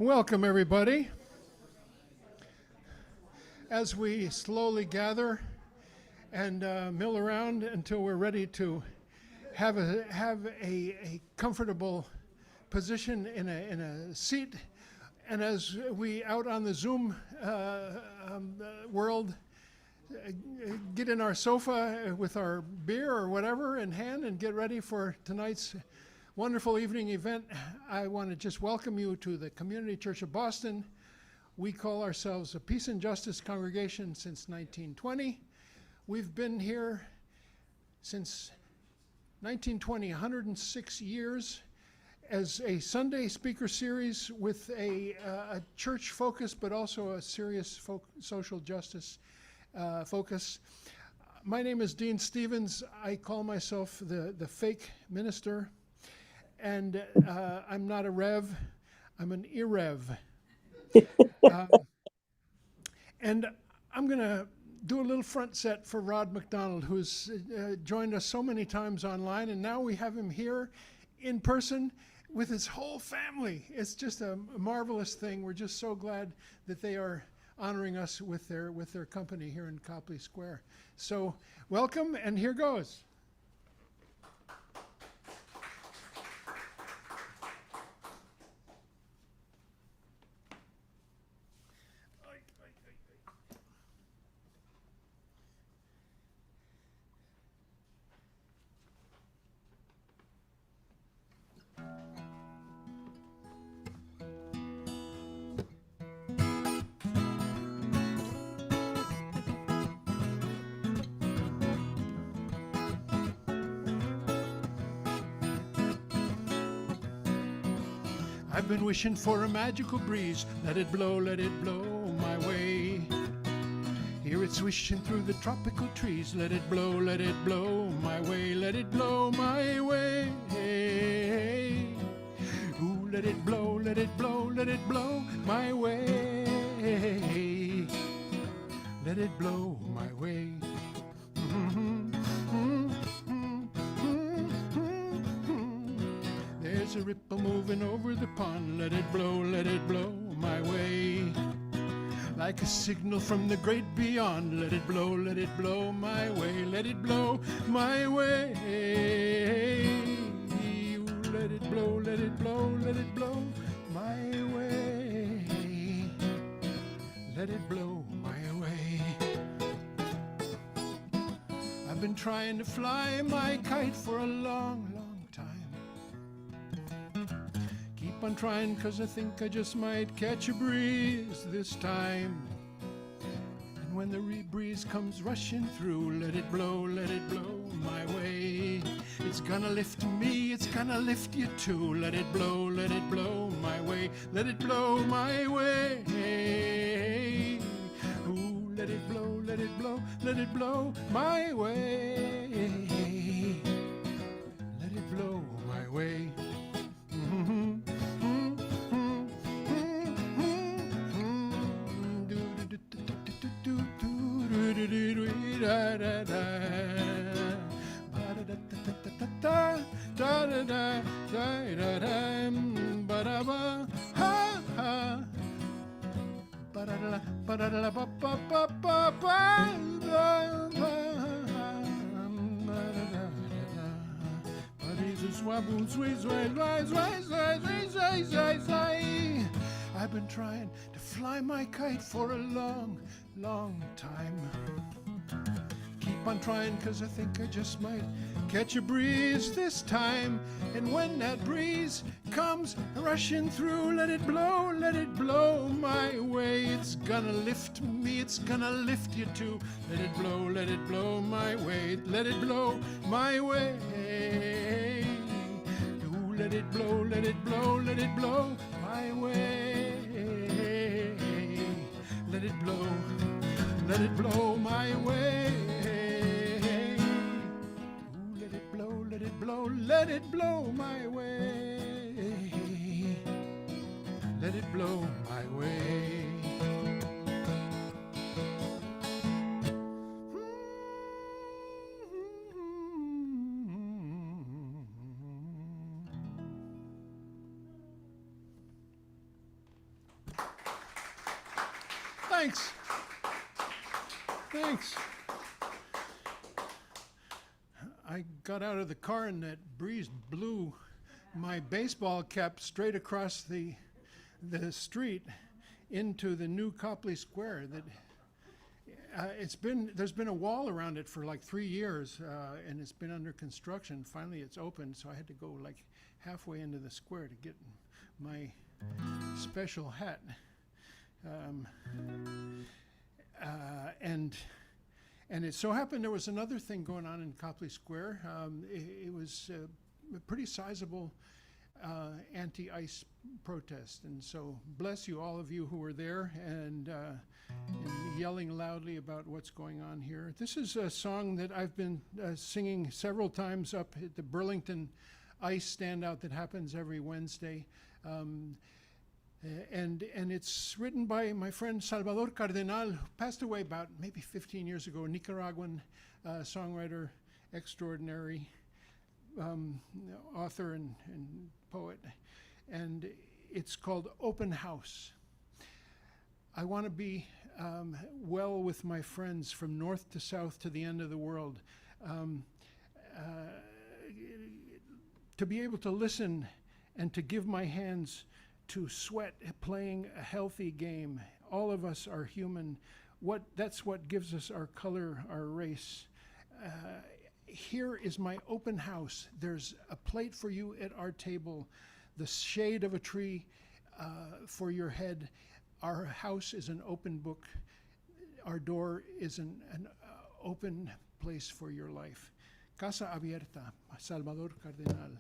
Welcome, everybody. As we slowly gather and mill around until we're ready to have a comfortable position in a seat, and as we out on the Zoom world get in our sofa with our beer or whatever in hand and get ready for tonight's wonderful evening event, I want to just welcome you to the Community Church of Boston. We call ourselves a Peace and Justice congregation since 1920. We've been here since 1920, 106 years, as a Sunday speaker series with a church focus, but also a serious social justice focus. My name is Dean Stevens. I call myself the fake minister. And I'm not a rev, I'm an irrev. And I'm going to do a little front set for Rod MacDonald, who's joined us so many times online, and now we have him here in person with his whole family. It's just a marvelous thing. We're just so glad that they are honoring us with their company here in Copley Square. So welcome, and here goes. I've been wishing for a magical breeze. Let it blow my way. Hear it swishing through the tropical trees. Let it blow my way. Let it blow my way. Ooh, let it blow my way. Let it blow my way. There's a ripple moving over the pond. Let it blow my way. Like a signal from the great beyond. Let it blow my way. Let it blow my way. Ooh, let it blow my way. Let it blow my way. I've been trying to fly my kite for a long time. Keep on trying, 'cause I think I just might catch a breeze this time. And when the breeze comes rushing through, let it blow my way. It's gonna lift me, it's gonna lift you too. Let it blow my way. Let it blow my way. Ooh, let it blow my way. Let it blow my way. I've been trying to fly my kite for a long time. Keep on trying, 'cause I think I just might catch a breeze this time. And when that breeze comes rushing through, let it blow my way. It's gonna lift me, it's gonna lift you too. Let it blow my way. Let it blow my way. Ooh, let it blow my way. Let it blow my way. Ooh, let it blow my way. Let it blow my way. Thanks. Thanks. I got out of the car and that breeze blew my baseball cap straight across the street into the new Copley Square. There's been a wall around it for like 3 years, and it's been under construction. Finally, it's open, so I had to go like halfway into the square to get my special hat. And it so happened there was another thing going on in Copley Square. It was a pretty sizable anti-ICE protest, and so bless you, all of you who were there and yelling loudly about what's going on here. This is a song that I've been singing several times up at the Burlington ICE standout that happens every Wednesday. And it's written by my friend Salvador Cardenal, who passed away about maybe 15 years ago, a Nicaraguan songwriter extraordinary, author and poet. And it's called Open House. I want to be well with my friends from north to south to the end of the world. To be able to listen and to give my hands to sweat playing a healthy game. All of us are human. That's what gives us our color, our race. Here is my open house. There's a plate for you at our table, the shade of a tree for your head. Our house is an open book. Our door is an open place for your life. Casa Abierta, Salvador Cardenal.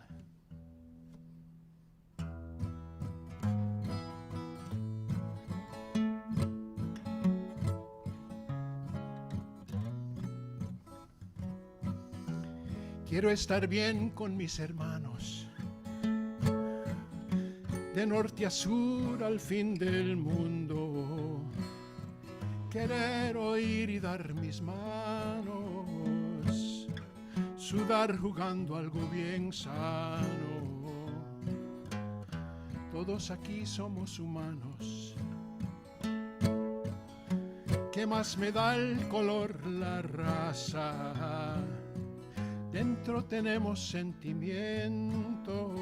Quiero estar bien con mis hermanos, de norte a sur al fin del mundo. Querer oír y dar mis manos, sudar jugando algo bien sano. Todos aquí somos humanos. ¿Qué más me da el color, la raza? Dentro tenemos sentimientos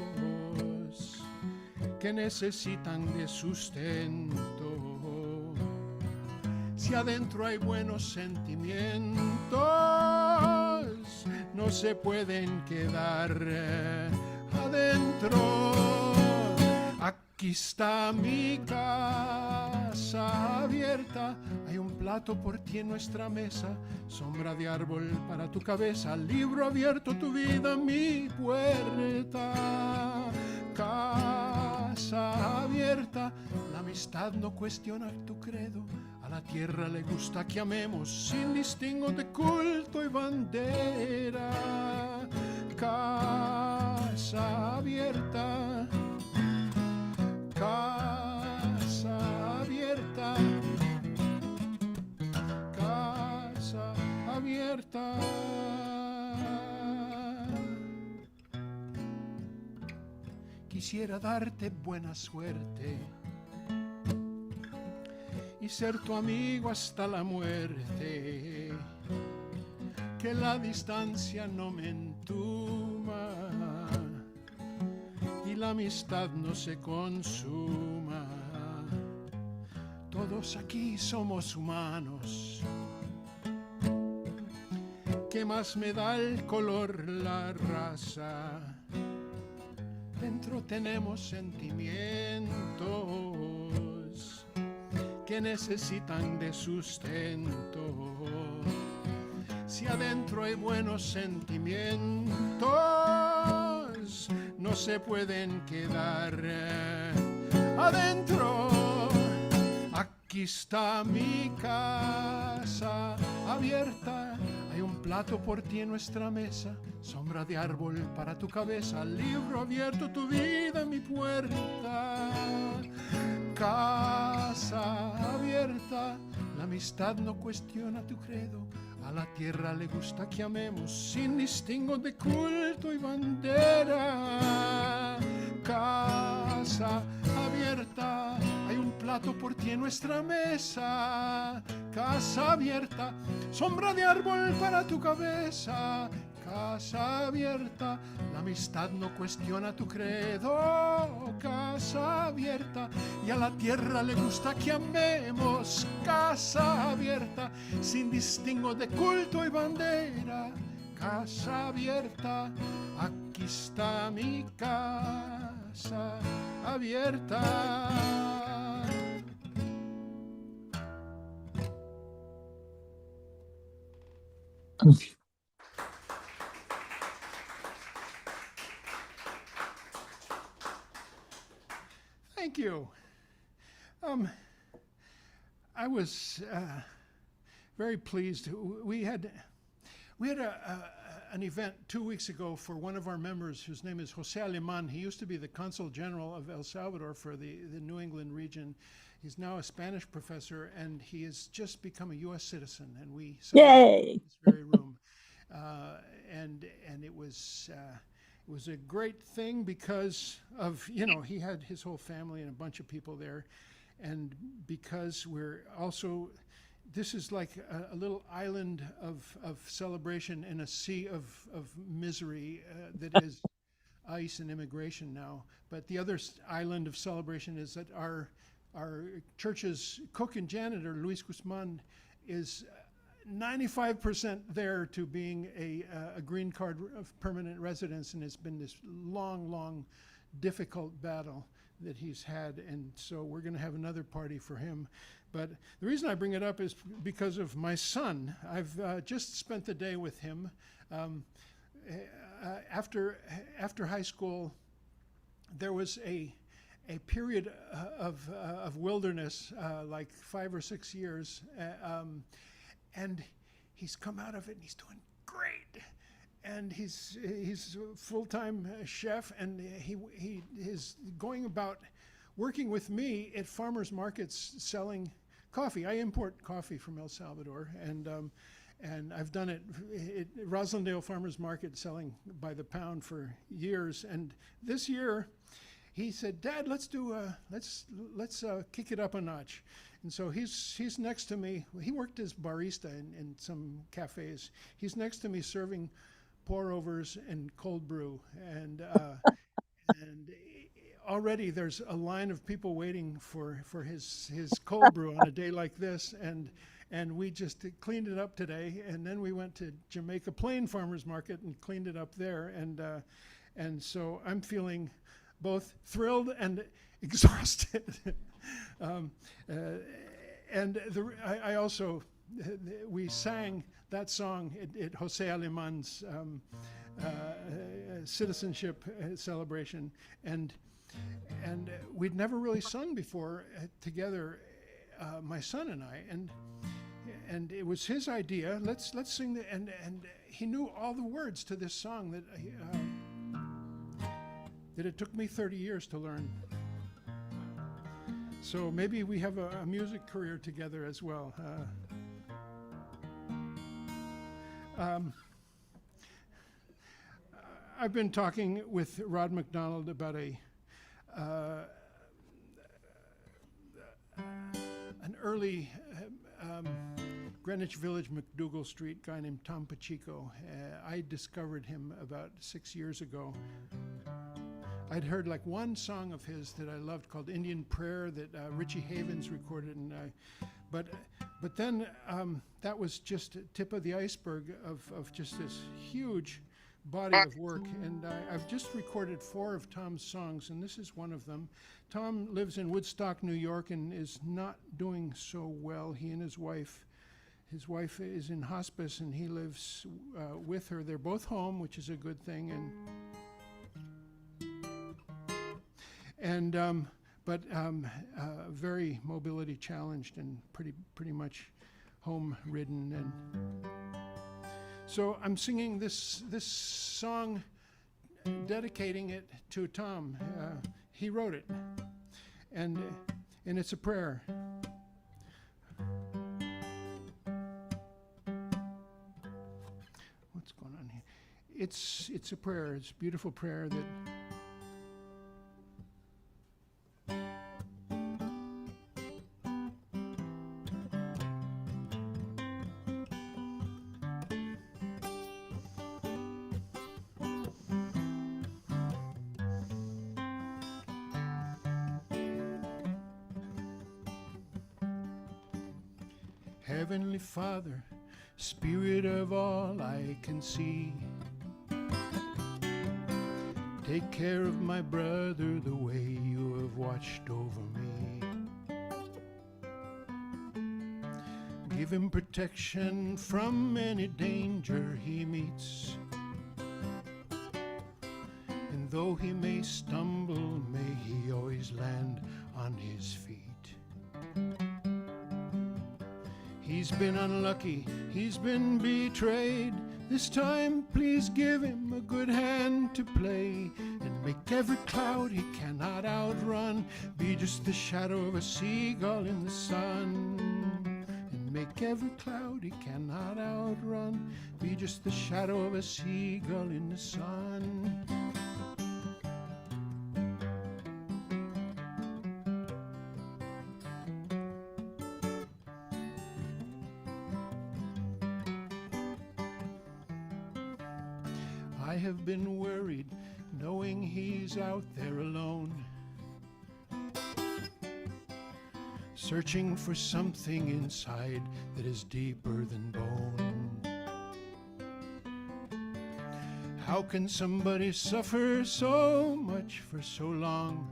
que necesitan de sustento. Si adentro hay buenos sentimientos, no se pueden quedar adentro. Aquí está mi casa abierta, hay un plato por ti en nuestra mesa, sombra de árbol para tu cabeza, libro abierto, tu vida, mi puerta. Casa abierta, la amistad no cuestiona tu credo, a la tierra le gusta que amemos sin distingo de culto y bandera. Casa abierta. Casa abierta, casa abierta. Quisiera darte buena suerte y ser tu amigo hasta la muerte, que la distancia no me entuma y la amistad no se consuma. Todos aquí somos humanos. ¿Qué más me da el color, la raza? Dentro tenemos sentimientos que necesitan de sustento. Si adentro hay buenos sentimientos, no se pueden quedar adentro. Aquí está mi casa abierta, hay un plato por ti en nuestra mesa, sombra de árbol para tu cabeza, libro abierto, tu vida, mi puerta. Casa abierta, la amistad no cuestiona tu credo, a la tierra le gusta que amemos sin distingo de culto y bandera. Casa abierta, hay un plato por ti en nuestra mesa. Casa abierta, sombra de árbol para tu cabeza. Casa abierta, la amistad no cuestiona tu credo. Casa abierta, y a la tierra le gusta que amemos. Casa abierta, sin distingo de culto y bandera. Casa abierta, aquí está mi casa abierta. Thank you. I was very pleased. We had an event 2 weeks ago for one of our members whose name is Jose Aleman. He used to be the Consul General of El Salvador for the New England region. He's now a Spanish professor, and he has just become a U.S. citizen, and we celebrated in this very room. And it was a great thing because of, he had his whole family and a bunch of people there, and because we're also, this is like a little island of celebration in a sea of misery that is ICE and immigration now. But the other island of celebration is that our church's cook and janitor, Luis Guzman, is 95% there to being a green card of permanent residence, and it's been this long, difficult battle that he's had, and so we're going to have another party for him. But the reason I bring it up is because of my son. I've just spent the day with him. After high school, there was a period of wilderness, like 5 or 6 years, and he's come out of it, and he's doing great. And he's a full-time chef, and he is going about working with me at farmers markets selling coffee. I import coffee from El Salvador, and I've done it at Roslindale Farmers Market, selling by the pound for years. And this year, he said, "Dad, let's kick it up a notch." And so he's next to me. He worked as barista in some cafes. He's next to me serving pour-overs and cold brew, and already there's a line of people waiting for his cold brew on a day like this, and we just cleaned it up today, and then we went to Jamaica Plain Farmers Market and cleaned it up there, and so I'm feeling both thrilled and exhausted. I also, we sang that song at Jose Aleman's citizenship celebration, and we'd never really sung before together, my son and I, and it was his idea. Let's sing and he knew all the words to this song that it took me 30 years to learn. So maybe we have a music career together as well. I've been talking with Rod MacDonald about an early Greenwich Village, McDougal Street guy named Tom Pacheco. I discovered him about 6 years ago. I'd heard like one song of his that I loved called Indian Prayer that Richie Havens recorded, but then that was just a tip of the iceberg of just this huge body of work, and I've just recorded 4 of Tom's songs, and this is one of them. Tom lives in Woodstock, New York, and is not doing so well. He and his wife is in hospice, and he lives with her. They're both home, which is a good thing, but very mobility challenged and pretty much home ridden. And so I'm singing this song, dedicating it to Tom. He wrote it, and it's a prayer. What's going on here? It's a prayer. It's a beautiful prayer that Heavenly Father, Spirit of all I can see, take care of my brother the way you have watched over me. Give him protection from any danger he meets. And though he may stumble, may he always land on his feet. He's been unlucky, he's been betrayed. This time, please give him a good hand to play, and make every cloud he cannot outrun be just the shadow of a seagull in the sun. And make every cloud he cannot outrun be just the shadow of a seagull in the sun. I have been worried knowing he's out there alone, searching for something inside that is deeper than bone. How can somebody suffer so much for so long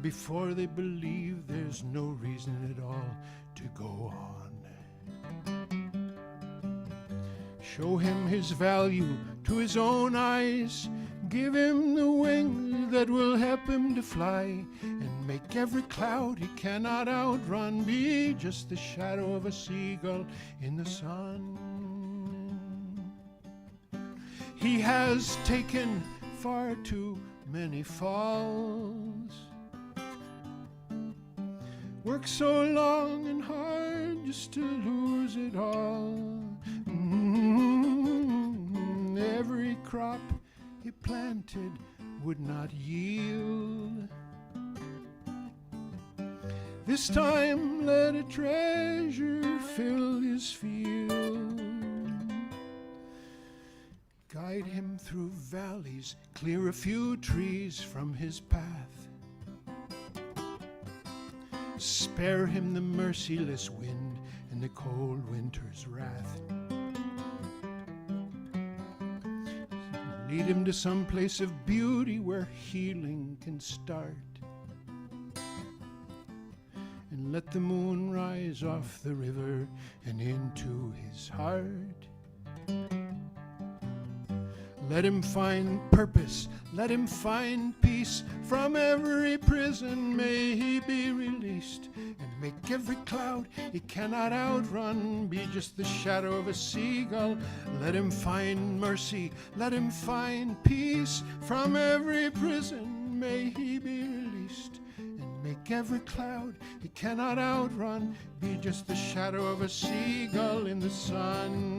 before they believe there's no reason at all to go on? Show him his value to his own eyes. Give him the wings that will help him to fly, and make every cloud he cannot outrun be just the shadow of a seagull in the sun. He has taken far too many falls, worked so long and hard just to lose it all. Every crop he planted would not yield. This time let a treasure fill his field. Guide him through valleys, clear a few trees from his path. Spare him the merciless wind and the cold winter's wrath. Lead him to some place of beauty where healing can start. And let the moon rise off the river and into his heart. Let him find purpose, let him find peace. From every prison may he be released, and make every cloud he cannot outrun be just the shadow of a seagull. Let him find mercy, let him find peace. From every prison may he be released, and make every cloud he cannot outrun be just the shadow of a seagull in the sun.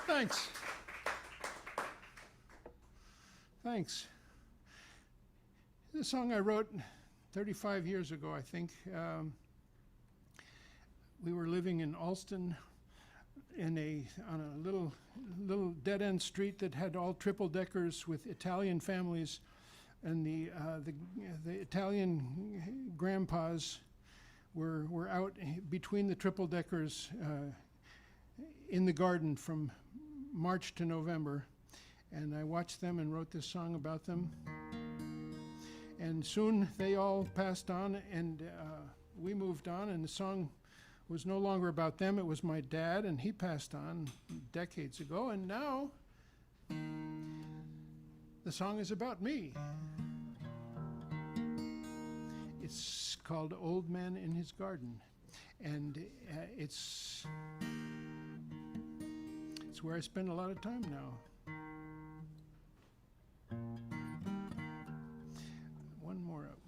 Thanks. Thanks. This is a song I wrote 35 years ago, I think. We were living in Alston on a little dead-end street that had all triple-deckers with Italian families, and the Italian grandpas were out between the triple-deckers in the garden from March to November, and I watched them and wrote this song about them. And soon they all passed on, and we moved on, and the song was no longer about them. It was my dad, and he passed on decades ago, and now the song is about me. It's called Old Man in His Garden, and it's where I spend a lot of time now. One more up.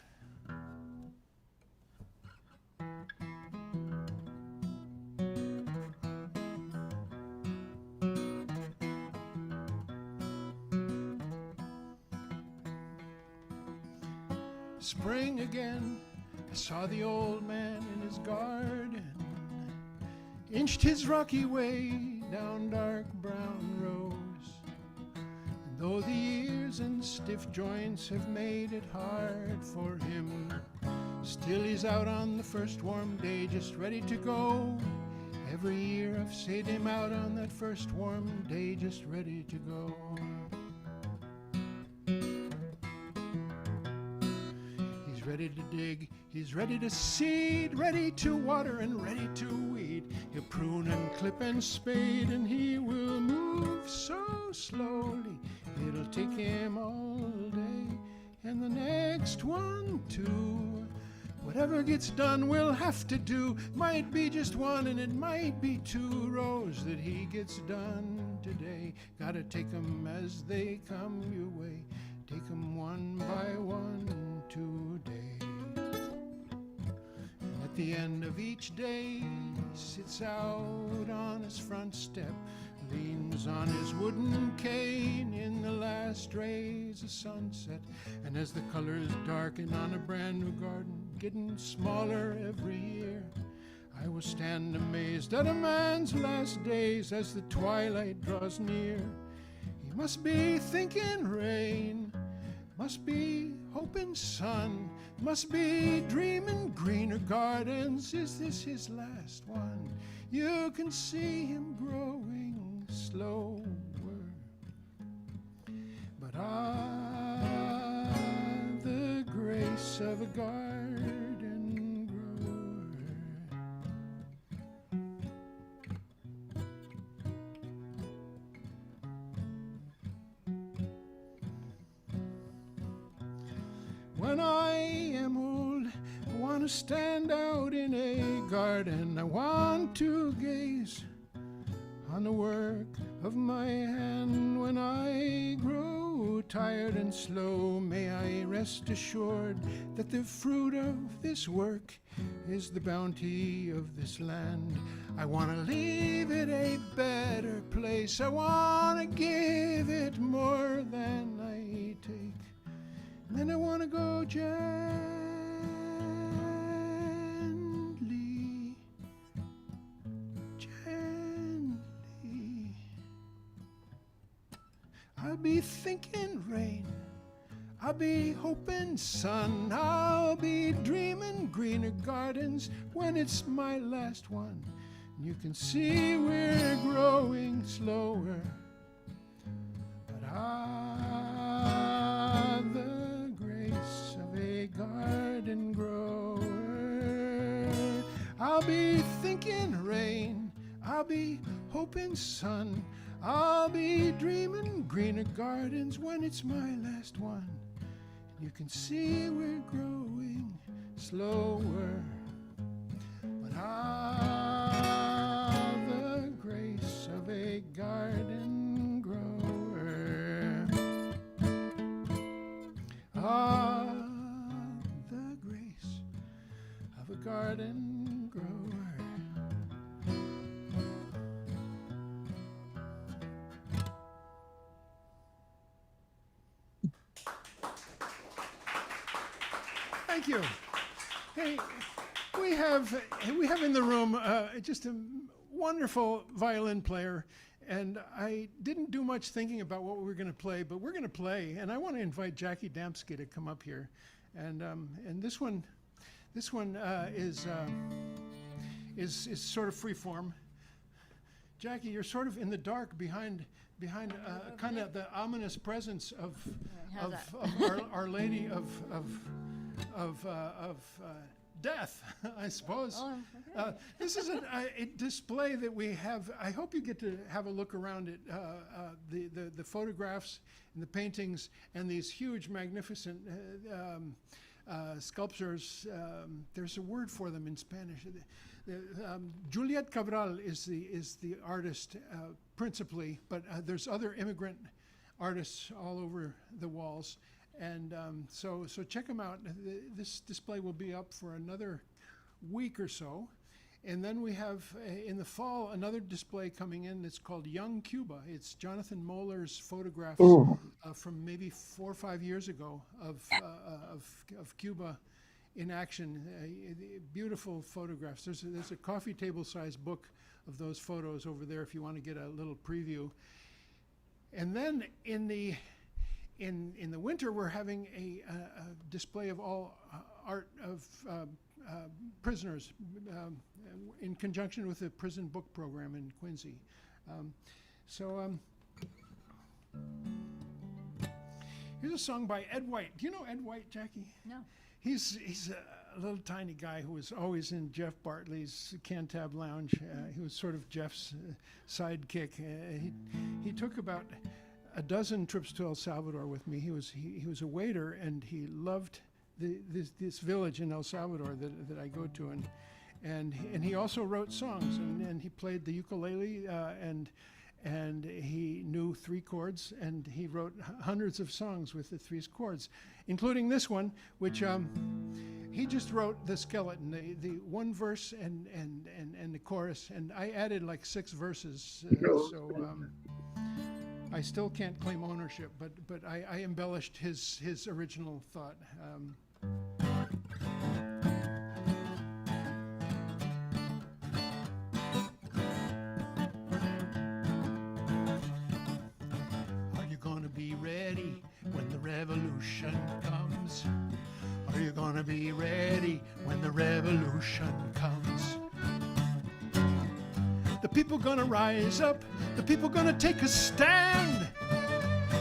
Spring again, I saw the old man in his garden, inched his rocky way down dark brown rows. And though the years and stiff joints have made it hard for him, still he's out on the first warm day, just ready to go. Every year I've seen him out on that first warm day, just ready to go. He's ready to dig, he's ready to seed, ready to water and ready to weed. He'll prune and clip and spade, and he will move so slowly it'll take him all day, and the next one too. Whatever gets done will have to do. Might be just one and it might be two rows that he gets done today. Gotta take 'em as they come your way. Take 'em one by one today. And at the end of each day, he sits out on his front step, leans on his wooden cane in the last rays of sunset. And as the colors darken on a brand new garden, getting smaller every year, I will stand amazed at a man's last days as the twilight draws near. He must be thinking rain, must be hoping sun, must be dreaming greener gardens. Is this his last one? You can see him growing slower. But the grace of a garden grower. When I am old, I want to stand out in a garden. I want to gaze on the work of my hand. When I grow tired and slow, may I rest assured that the fruit of this work is the bounty of this land. I want to leave it a better place. I want to give it more than I take. And then I want to go gently, gently. I'll be thinking rain, I'll be hoping sun, I'll be dreaming greener gardens when it's my last one. And you can see we're growing slower, but the grace of a garden grower. I'll be thinking rain, I'll be hoping sun, I'll be dreaming greener gardens when it's my last one. You can see we're growing slower, but the grace of a garden grower. The grace of a garden grower. Thank you. Hey, we have in the room just a wonderful violin player, and I didn't do much thinking about what we were going to play, but we're going to play, and I want to invite Jackie Damsky to come up here, and this one is sort of free form. Jackie, you're sort of in the dark behind kind of the ominous presence of Our Lady of death, I suppose. Oh, okay. This is a display that we have. I hope you get to have a look around it. The photographs and the paintings and these huge, magnificent sculptures. There's a word for them in Spanish. Juliet Cabral is the artist principally, but there's other immigrant artists all over the walls. And so check them out. This display will be up for another week or so. And then we have, in the fall, another display coming in that's called Young Cuba. It's Jonathan Moeller's photographs from maybe 4 or 5 years ago of Cuba in action, beautiful photographs. There's a coffee table sized book of those photos over there if you want to get a little preview. And then in the winter, we're having a display of all art of prisoners in conjunction with the prison book program in Quincy. Here's a song by Ed White. Do you know Ed White, Jackie? No. He's a little tiny guy who was always in Jeff Bartley's Cantab Lounge. He was sort of Jeff's sidekick. He took about a dozen trips to El Salvador with me. He was a waiter, and he loved this village in El Salvador that I go to, and he also wrote songs, and he played the ukulele, and he knew 3 chords, and he wrote hundreds of songs with the 3 chords, including this one, which he just wrote the skeleton, the one verse and the chorus, and I added like 6 verses, so I still can't claim ownership, but I embellished his original thought. Revolution comes. Are you gonna be ready when the revolution comes? The people gonna rise up. The people gonna take a stand.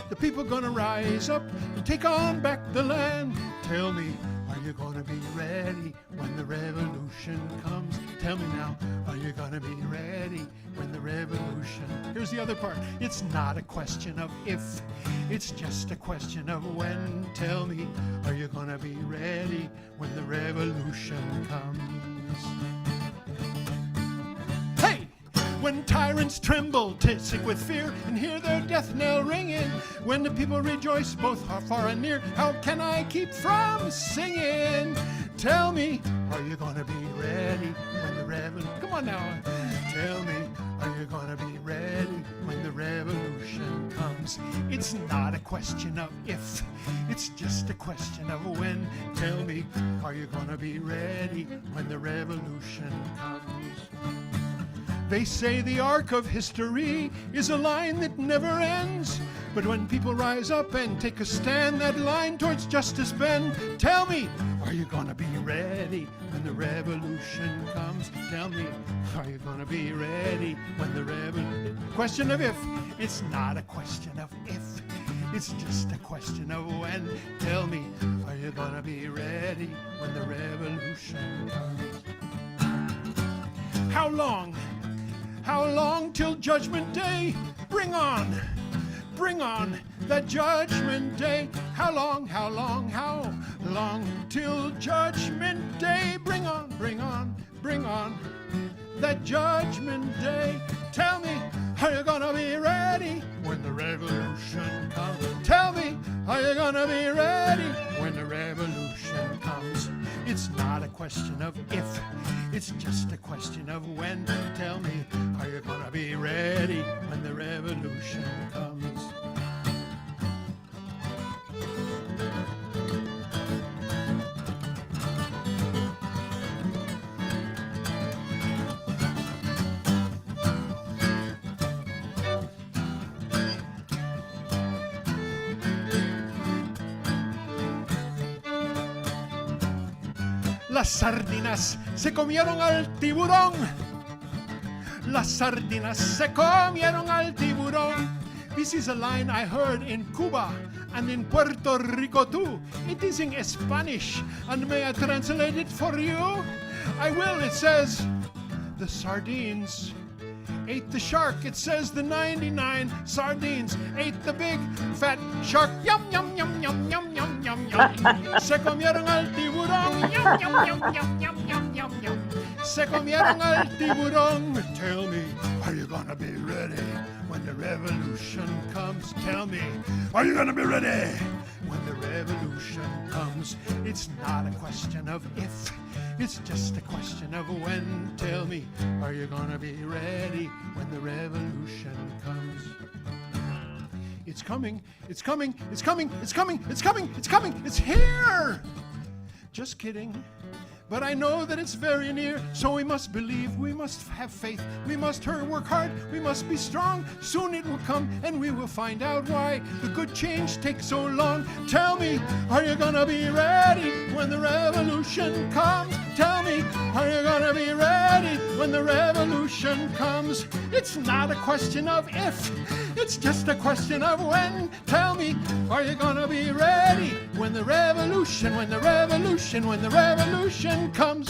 The people gonna rise up and take on back the land. Tell me, are you gonna be ready when the revolution comes? Tell me now, are you gonna be ready when the revolution? Here's the other part. It's not a question of if, it's just a question of when. Tell me, are you gonna be ready when the revolution comes? Hey! When tyrants tremble, sick with fear, and hear their death knell ringing, when the people rejoice both far and near, how can I keep from singing? Tell me, are you gonna be ready when the revolution? Come on now. Tell me, are you gonna be ready when the revolution comes? It's not a question of if, it's just a question of when. Tell me, are you gonna be ready when the revolution comes? They say the arc of history is a line that never ends. But when people rise up and take a stand, that line towards justice bend. Tell me, are you gonna be ready when the revolution comes? Tell me, are you gonna be ready when the revolution? Question of if, it's not a question of if, it's just a question of when. Tell me, are you gonna be ready when the revolution comes? How long? How long till Judgment Day? Bring on that Judgment Day. How long till Judgment Day? Bring on that Judgment Day. Tell me, are you gonna be ready when the revolution comes? Tell me, are you gonna be ready when the revolution comes? It's not a question of if, it's just a question of when. Tell me, are you gonna be ready when the revolution comes? Las sardinas se comieron al tiburón. Las sardinas se comieron al tiburón. This is a line I heard in Cuba and in Puerto Rico too. It is in Spanish, and may I translate it for you? I will. It says, the sardines ate the shark. It says the 99 sardines ate the big fat shark. Yum, yum, yum, yum, yum, yum, yum, yum. Se comieron al tiburón. Yum, yum, yum, yum, yum, yum, yum, yum. Se comieron al tiburón. Tell me, are you gonna be ready when the revolution comes? Tell me, are you gonna be ready when the revolution comes? It's not a question of if, it's just a question of when. Tell me, are you gonna be ready when the revolution comes? It's coming, it's coming, it's coming, it's coming, it's coming, it's coming, it's here! Just kidding. But I know that it's very near, so we must believe, we must have faith, we must work hard, we must be strong. Soon it will come and we will find out why the good change takes so long. Tell me, are you gonna be ready when the revolution comes? Tell me, are you gonna be ready when the revolution comes? It's not a question of if, it's just a question of when. Tell me, are you gonna be ready when the revolution comes?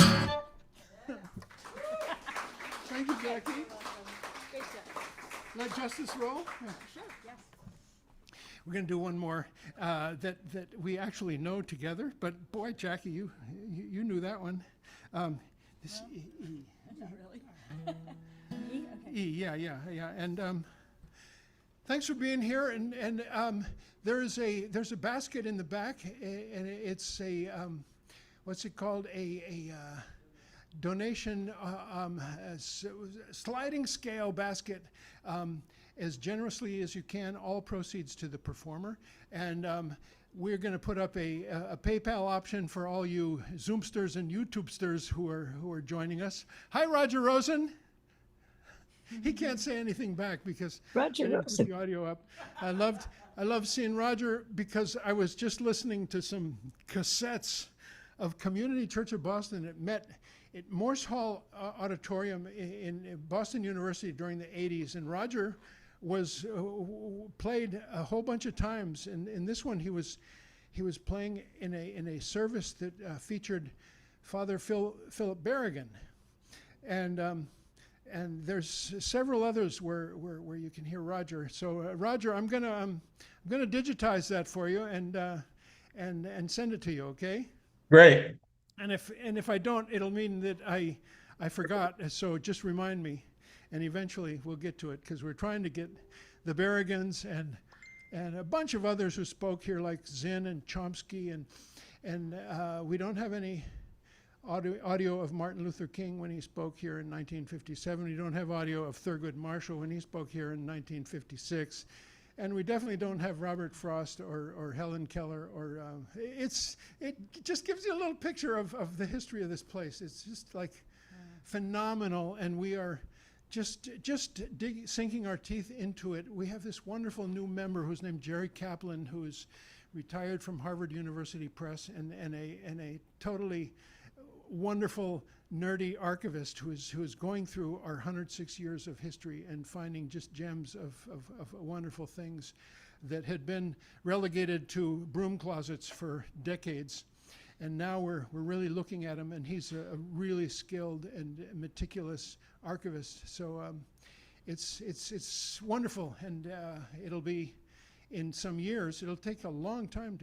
Thank you, Jackie. Let justice roll. Yeah. Sure, yes. We're going to do one more that we actually know together. But boy, Jackie, you knew that one. This No. E. Not really. E? Okay. E, yeah. And thanks for being here. And there's a basket in the back, and it's a what's it called? A donation sliding scale basket. As generously as you can, all proceeds to the performer. And we're going to put up a PayPal option for all you Zoomsters and YouTubesters who are joining us. Hi, Roger Rosen. He can't say anything back because Roger I didn't put Rosen. the audio up. I loved seeing Roger because I was just listening to some cassettes of Community Church of Boston. It met at Morse Hall Auditorium in Boston University during the 80s, and Roger was played a whole bunch of times. And in this one, he was playing in a service that featured Father Philip Berrigan, and there's several others where you can hear Roger. So Roger, I'm gonna digitize that for you and send it to you. Okay. Great. And if I don't, it'll mean that I forgot. So just remind me, and eventually we'll get to it because we're trying to get the Berrigans and a bunch of others who spoke here, like Zinn and Chomsky, and we don't have any audio of Martin Luther King when he spoke here in 1957. We don't have audio of Thurgood Marshall when he spoke here in 1956. And we definitely don't have Robert Frost or Helen Keller, or it just gives you a little picture of the history of this place. It's just like phenomenal, and we are just sinking our teeth into it. We have this wonderful new member who's named Jerry Kaplan, who is retired from Harvard University Press and a totally wonderful nerdy archivist who is going through our 106 years of history and finding just gems of wonderful things that had been relegated to broom closets for decades. And now we're really looking at him, and he's a really skilled and meticulous archivist. So it's wonderful, and it'll be in some years. It'll take a long time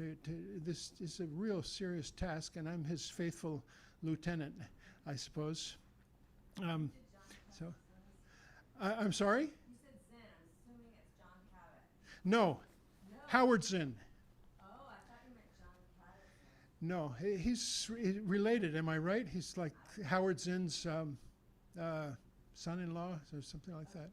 this is a real serious task, and I'm his faithful lieutenant, I suppose. I'm sorry? You said Zinn. I'm assuming it's John Cabot. No, Howard Zinn. Oh, I thought you meant John Cabot. No, he's related. Am I right? He's like Howard Zinn's son-in-law or something like that.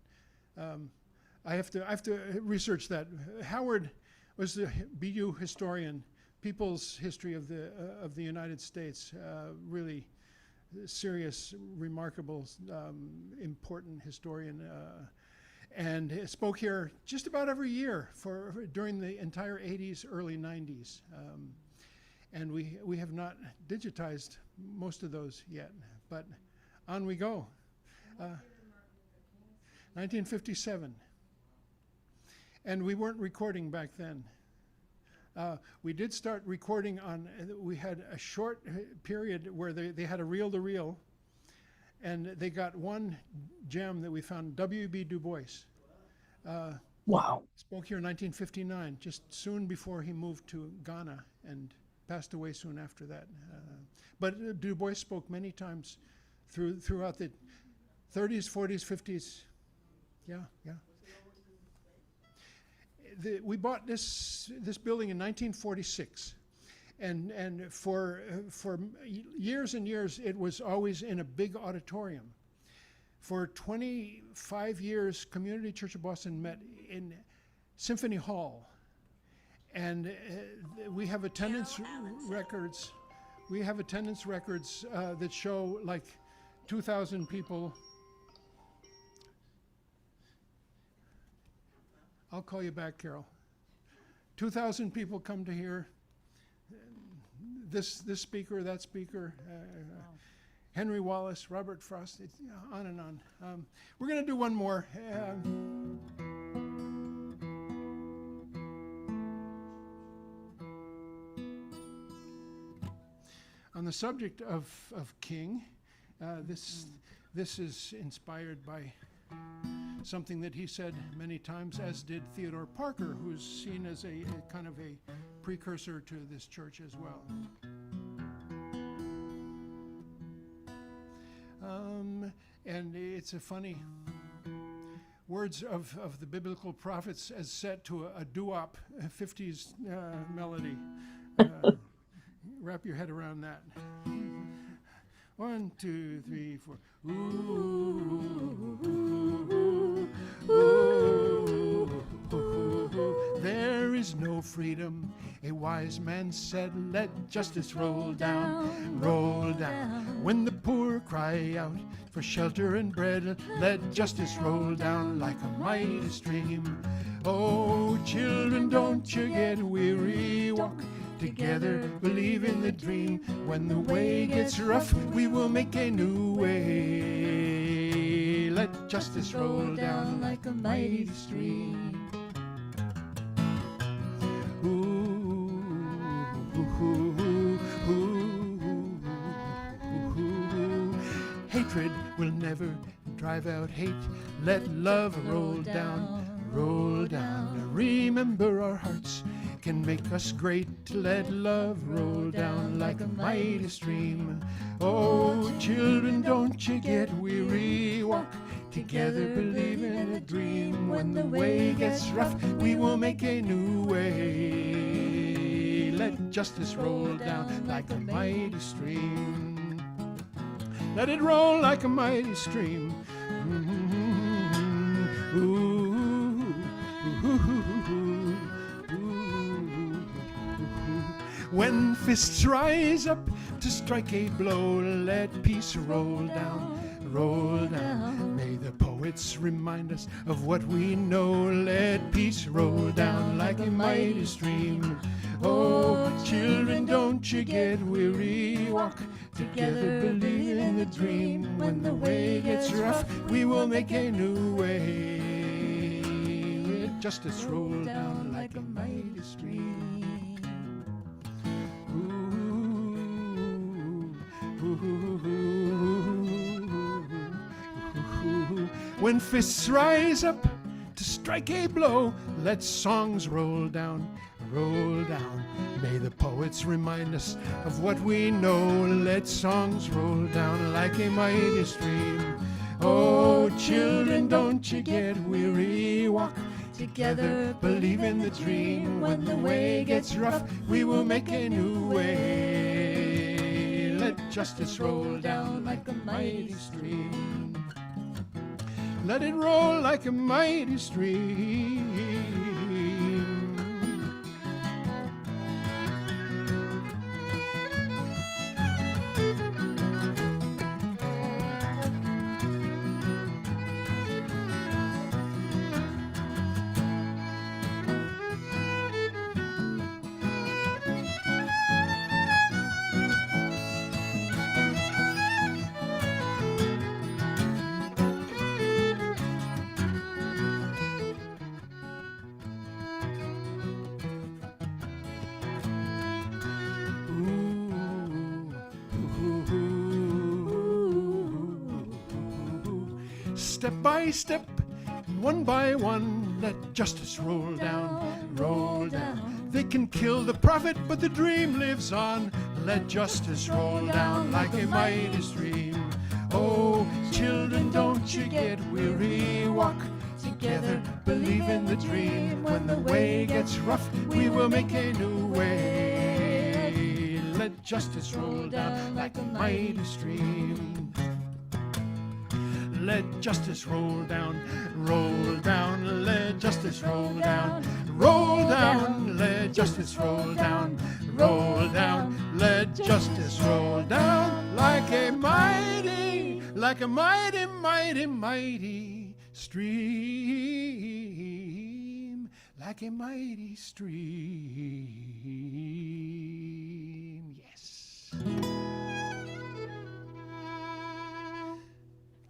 I have to research that. Howard was the BU historian, People's History of the United States. Really serious, remarkable, important historian, and spoke here just about every year during the entire 80s, early 90s. And we have not digitized most of those yet, but on we go. 1957. And we weren't recording back then. We did start recording we had a short period where they had a reel-to-reel, and they got one gem that we found, W.B. Du Bois. Wow. Spoke here in 1959, just soon before he moved to Ghana and passed away soon after that. But Du Bois spoke many times throughout the 30s, 40s, 50s. Yeah. We bought this building in 1946, and for years and years it was always in a big auditorium. For 25 years, Community Church of Boston met in Symphony Hall, and we have attendance records. We have attendance records that show like 2,000 people. I'll call you back, Carol. 2,000 people come to hear this speaker, that speaker, Henry Wallace, Robert Frost, on and on. We're going to do one more. On the subject of king, this is inspired by something that he said many times, as did Theodore Parker, who's seen as a kind of a precursor to this church as well. And it's a funny words of the biblical prophets as set to a doo-wop 50s melody. Wrap your head around that. 1, 2, 3, 4. Ooh, ooh, ooh, there is no freedom. A wise man said, let justice roll down, roll down. When the poor cry out for shelter and bread, let justice roll down like a mighty stream. Oh, children, don't you get weary. Walk together, believe in the dream. When the way gets rough, we will make a new way. Let justice roll down like a mighty stream. Hatred will never drive out hate. Let love roll down, roll down. Remember, our hearts can make us great. Let love roll down like a mighty stream. Oh, children, don't you get weary. Walk together, believe in a dream. When the way gets rough, we will make a new way. Let justice roll down like a mighty stream. Let it roll like a mighty stream. Ooh, ooh, ooh, ooh. When fists rise up to strike a blow, let peace roll down, roll down. May the poets remind us of what we know. Let peace roll down like a mighty stream. Oh, children, don't you get weary. Walk together, believe in the dream. When the way gets rough, we will make a new way. Let justice roll down like a mighty stream. Ooh, ooh, ooh. When fists rise up to strike a blow, let songs roll down, roll down. May the poets remind us of what we know. Let songs roll down like a mighty stream. Oh, children, don't you get weary. Walk together, believe in the dream. When the way gets rough, we will make a new way. Let justice roll down like a mighty stream. Let it roll like a mighty stream. Step by step, one by one, let justice roll down, roll down. They can kill the prophet, but the dream lives on. Let justice roll down like a mighty stream. Oh, children, don't you get weary. Walk together, believe in the dream. When the way gets rough, we will make a new way. Let justice roll down like a mighty stream. Let justice roll down, roll down. Let justice roll down, roll down. Let justice roll down, roll down. Let Justice roll down like a mighty, mighty stream, like a mighty stream. Yes.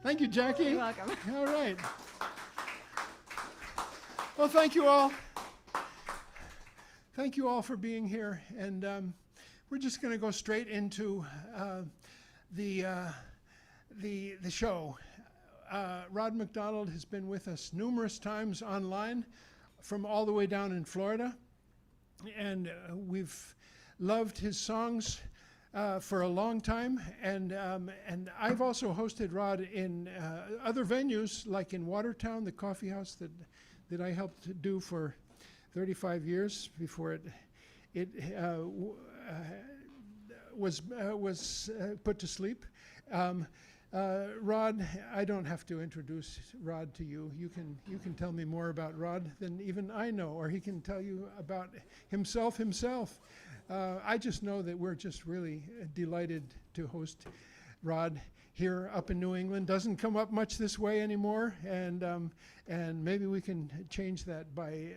Thank you, Jackie. You're welcome. All right. Well, thank you all. Thank you all for being here, and we're just going to go straight into the show. Rod MacDonald has been with us numerous times online, from all the way down in Florida, and we've loved his songs for a long time. And I've also hosted Rod in other venues, like in Watertown, the coffee house that I helped do for 35 years before it was put to sleep. Rod, I don't have to introduce Rod to you. You can tell me more about Rod than even I know, or he can tell you about himself. I just know that we're just really delighted to host Rod here up in New England. Doesn't come up much this way anymore, and maybe we can change that by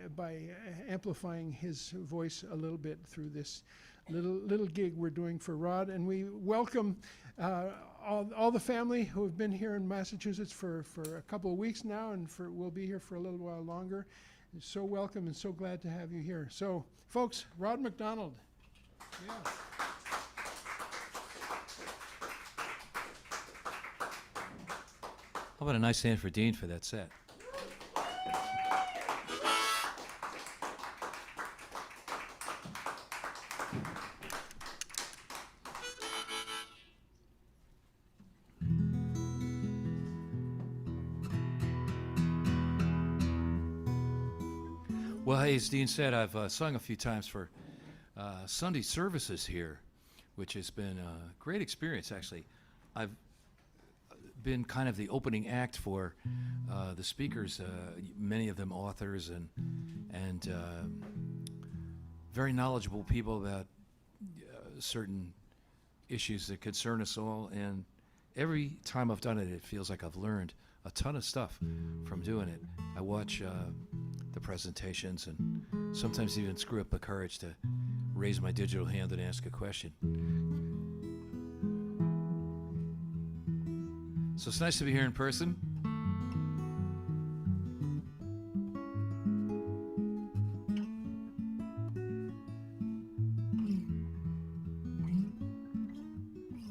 amplifying his voice a little bit through this little gig we're doing for Rod. And we welcome all the family who have been here in Massachusetts for a couple of weeks now, and we'll be here for a little while longer. So welcome and so glad to have you here. So, folks, Rod MacDonald. Yeah. How about a nice hand for Dean for that set? Well, hey, as Dean said, I've sung a few times for Sunday services here, which has been a great experience, actually. I've been kind of the opening act for the speakers, many of them authors and very knowledgeable people about certain issues that concern us all. And every time I've done it, it feels like I've learned a ton of stuff from doing it. I watch the presentations and sometimes even screw up the courage to raise my digital hand and ask a question. So it's nice to be here in person.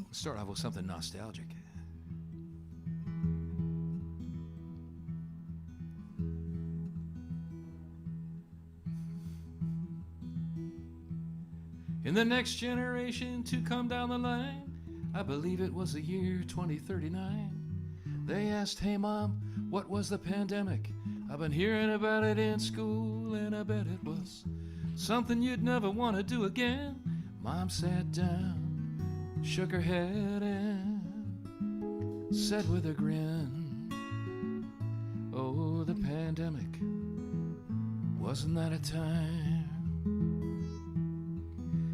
Let's start off with something nostalgic. In the next generation to come down the line, I believe it was the year 2039. They asked, hey mom, what was the pandemic? I've been hearing about it in school, and I bet it was something you'd never want to do again. Mom sat down, shook her head, and said with a grin, oh, the pandemic, wasn't that a time?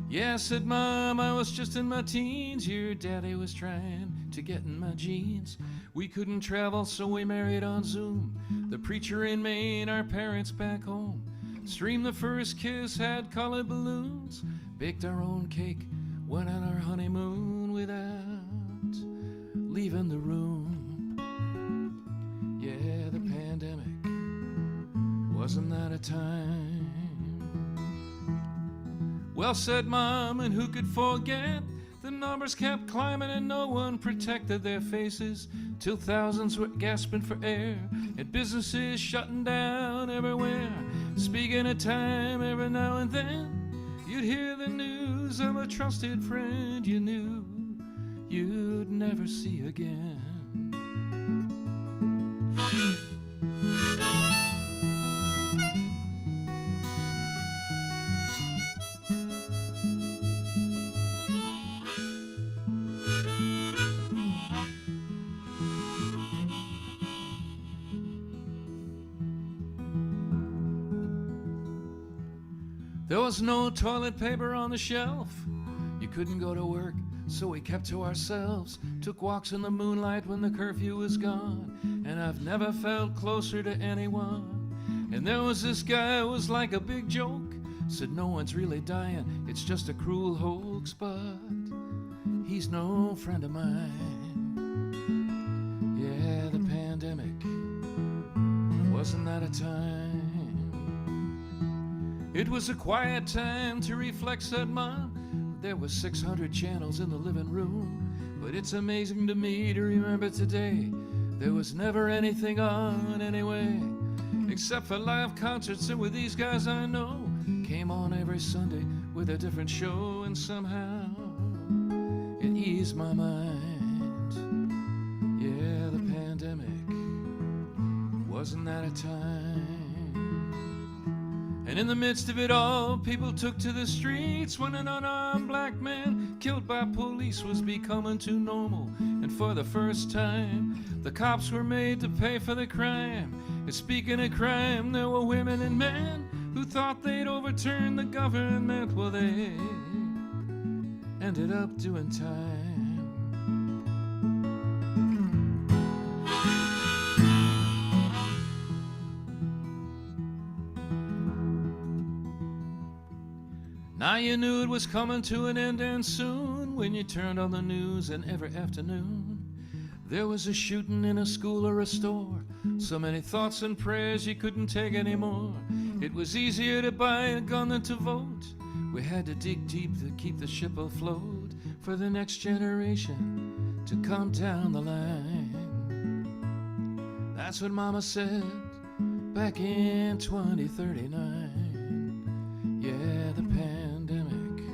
Yeah, said Mom, I was just in my teens. Your daddy was trying to get in my jeans. We couldn't travel, so we married on Zoom. The preacher in Maine, our parents back home. Streamed the first kiss, had colored balloons. Baked our own cake, went on our honeymoon without leaving the room. Yeah, the pandemic, wasn't that a time? Well, said Mom, and who could forget? The numbers kept climbing and no one protected their faces, till thousands were gasping for air and businesses shutting down everywhere. Speaking of time, every now and then you'd hear the news of a trusted friend you knew you'd never see again. There was no toilet paper on the shelf. You couldn't go to work, so we kept to ourselves. Took walks in the moonlight when the curfew was gone. And I've never felt closer to anyone. And there was this guy who was like a big joke. Said no one's really dying, it's just a cruel hoax. But he's no friend of mine. Yeah, the pandemic, wasn't that a time? It was a quiet time to reflect, said Mom. There was 600 channels in the living room. But it's amazing to me to remember today, there was never anything on anyway, except for live concerts. And with these guys I know, came on every Sunday with a different show. And somehow it eased my mind. Yeah, the pandemic, wasn't that a time? And in the midst of it all, people took to the streets when an unarmed black man killed by police was becoming too normal. And for the first time, the cops were made to pay for the crime. And speaking of crime, there were women and men who thought they'd overturn the government. Well, they ended up doing time. Now you knew it was coming to an end, and soon, when you turned on the news, and every afternoon there was a shooting in a school or a store. So many thoughts and prayers you couldn't take anymore. It was easier to buy a gun than to vote. We had to dig deep to keep the ship afloat for the next generation to come down the line. That's what Mama said back in 2039. Yeah, the pandemic,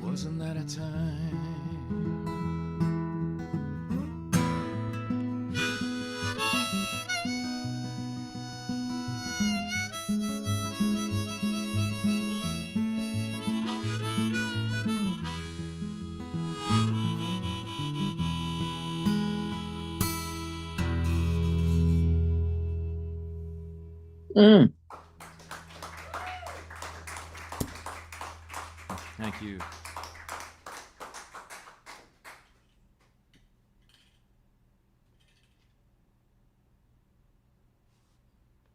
wasn't that a time? Mm. Thank you.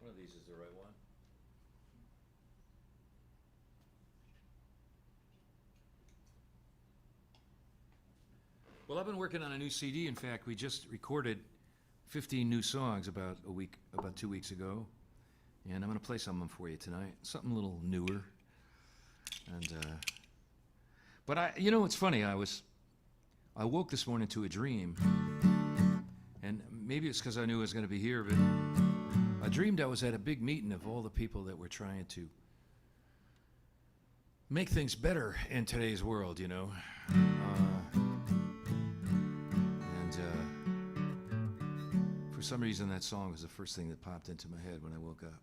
One of these is the right one. Well, I've been working on a new CD. In fact, we just recorded 15 new songs about 2 weeks ago. And I'm going to play some of them for you tonight. Something a little newer. And, but you know, it's funny. I woke this morning to a dream. And maybe it's because I knew I was going to be here, but I dreamed I was at a big meeting of all the people that were trying to make things better in today's world, you know. For some reason, that song was the first thing that popped into my head when I woke up.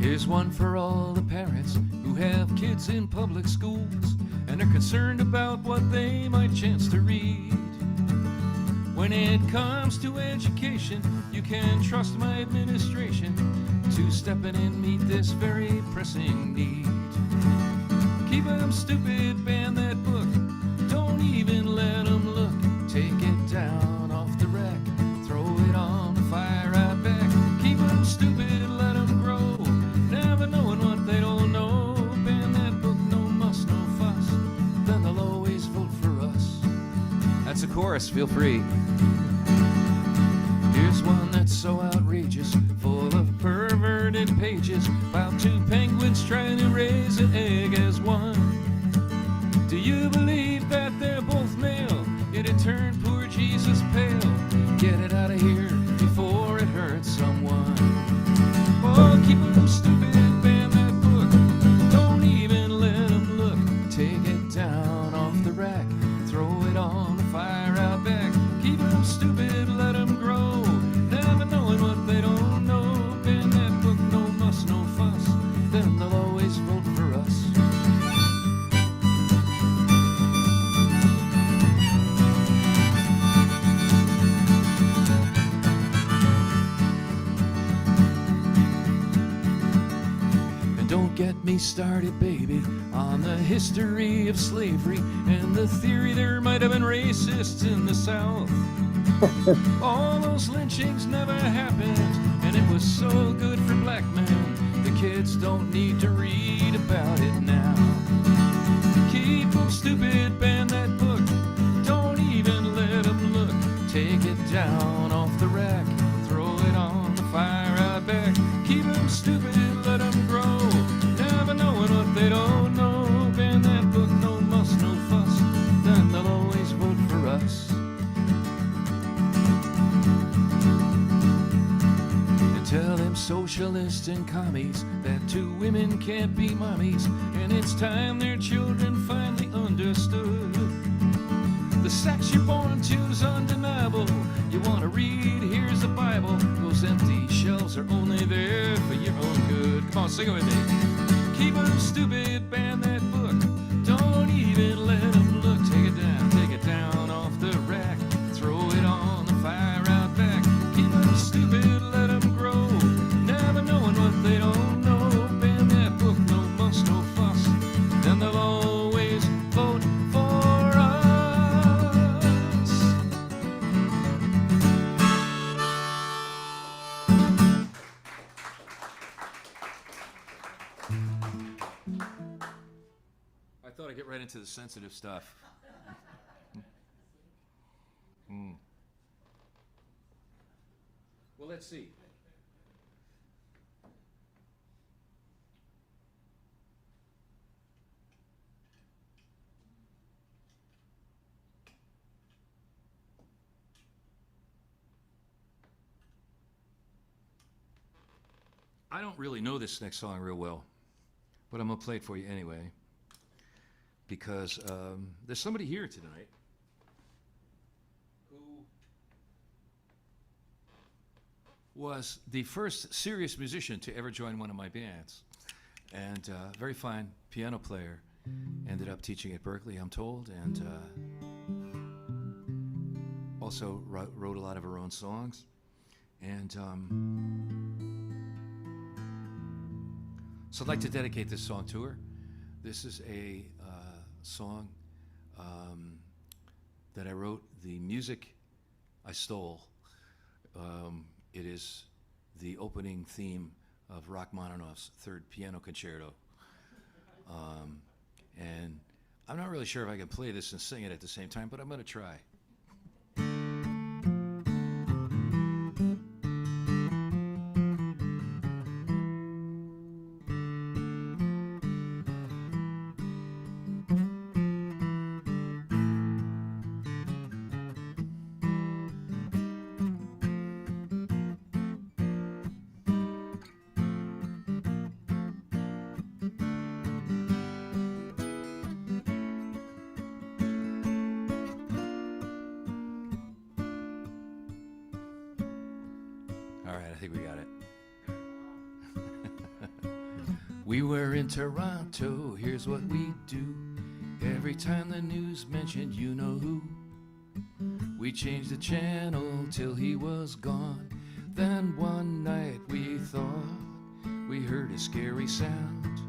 Here's one for all the parents who have kids in public schools and are concerned about what they might chance to read. When it comes to education, you can trust my administration to step in and meet this very pressing need. Keep 'em stupid, ban that book. Don't even let 'em look. Take it down off the rack. Throw it on the fire right back. Keep 'em stupid and let 'em grow. Never knowing what they don't know. Ban that book, no muss, no fuss. Then they'll always vote for us. That's the chorus, feel free. Here's one that's so outrageous, full of perverted pages, about two penguins trying to raise an egg as one. Do you believe that they're both male? It'd turn poor Jesus pale. Get it out of here before it hurts someone. Oh, keep 'em stupid, ban that book. Don't even let 'em look. Take it down off the rack. Throw it on the fire out back. Keep 'em stupid, let 'em grow. Never knowing what they don't know. Ban that book, no muss, no fuss. Then they'll always vote for us. started, baby, on the history of slavery and the theory there might have been racists in the South. All those lynchings never happened, and it was so good for black men. The kids don't need to read about it now. Keep them stupid, ban that book. Don't even let them look. Take it down off the rack, throw it on the fire out back. Keep them stupid, let them grow, never knowing what they don't know. Ban that book, no muss, no fuss, then they'll always vote for us. And tell them socialists and commies that two women can't be mommies, and it's time their children finally understood. The sex you're born to is undeniable. You want to read, here's the Bible. Those empty shelves are only there for your own good. Come on, sing it with me. Keep them stupid, ban that book. Don't even let them look. Take it down off the rack. Throw it on the fire out back. Keep them stupid, let them grow, never knowing what they don't know. Ban that book, no muss, no fuss, then they'll always vote for us. I thought I'd get right into the sensitive stuff. Well, let's see. I don't really know this next song real well, but I'm going to play it for you anyway, because there's somebody here tonight who was the first serious musician to ever join one of my bands, and very fine piano player. Ended up teaching at Berkeley, I'm told, and also wrote a lot of her own songs. And so I'd like to dedicate this song to her. This is a song that I wrote. The music I stole. It is the opening theme of Rachmaninoff's Third Piano Concerto. And I'm not really sure if I can play this and sing it at the same time, but I'm going to try. All right, I think we got it. We were in Toronto, here's what we do. Every time the news mentioned you know who, we changed the channel till he was gone. Then one night we thought we heard a scary sound.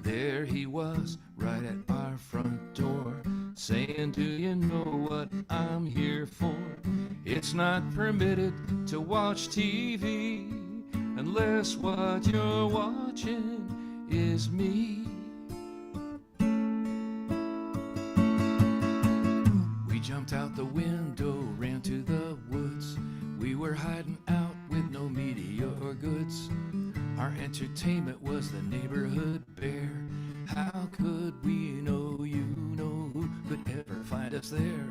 There he was, right at our front door, saying, do you know what I'm here for? It's not permitted to watch TV unless what you're watching is me. We jumped out the window, ran to the woods. We were hiding out with no media or goods. Our entertainment was the neighborhood bear. How could we know you know who could ever find us there?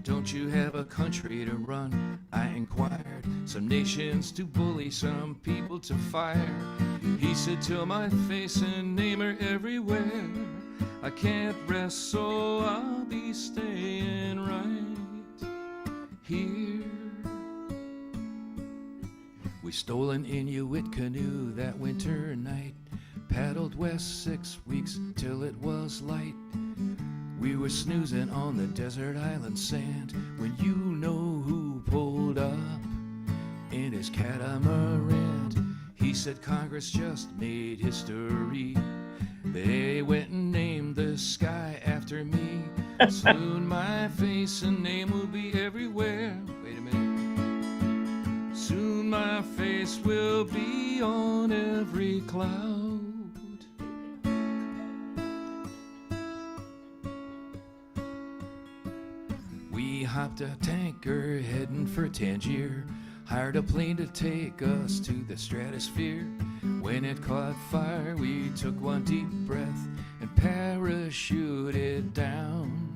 Don't you have a country to run? I inquired. Some nations to bully, some people to fire. He said, to my face and name her everywhere. I can't rest, so I'll be staying right here. We stole an Inuit canoe that winter night, paddled west 6 weeks till it was light. We were snoozing on the desert island sand when you know who pulled up in his catamaran. He said Congress just made history They went and named the sky after me. Soon my face and name will be everywhere. Wait a minute. Soon my face will be on every cloud. We hopped a tanker heading for Tangier, hired a plane to take us to the stratosphere. When it caught fire, we took one deep breath and parachuted down.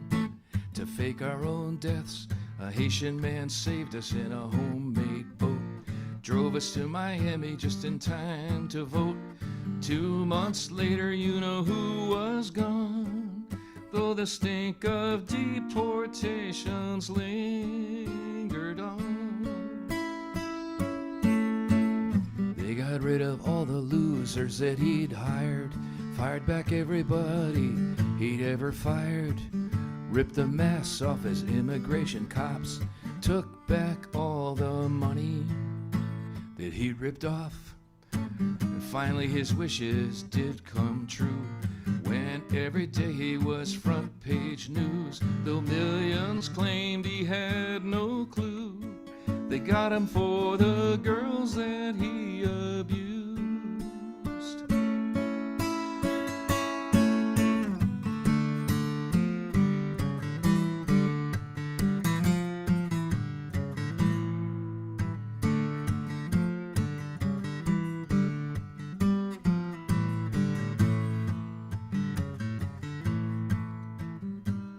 To fake our own deaths, a Haitian man saved us in a homemade boat. Drove us to Miami just in time to vote. 2 months later, you know who was gone, though the stink of deportations lingered on. They got rid of all the losers that he'd hired, fired back everybody he'd ever fired, ripped the masks off his immigration cops, took back all the money that he'd ripped off. And finally his wishes did come true, when every day he was front page news, though millions claimed he had no clue. They got him for the girls that he abused.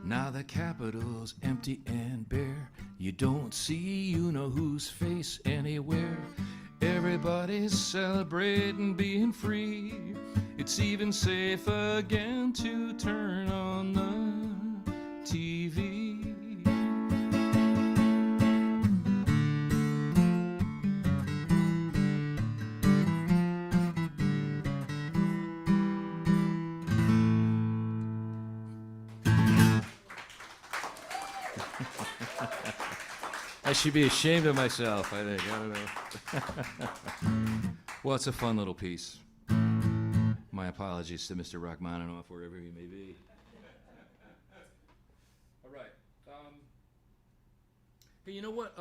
Now the Capitol's empty and bare. You don't see you-know-whose face anywhere. Everybody's celebrating being free. It's even safe again to turn on the TV. I should be ashamed of myself, I think. I don't know. Well, it's a fun little piece. My apologies to Mr. Rachmaninoff, wherever he may be. All right. Hey, you know what?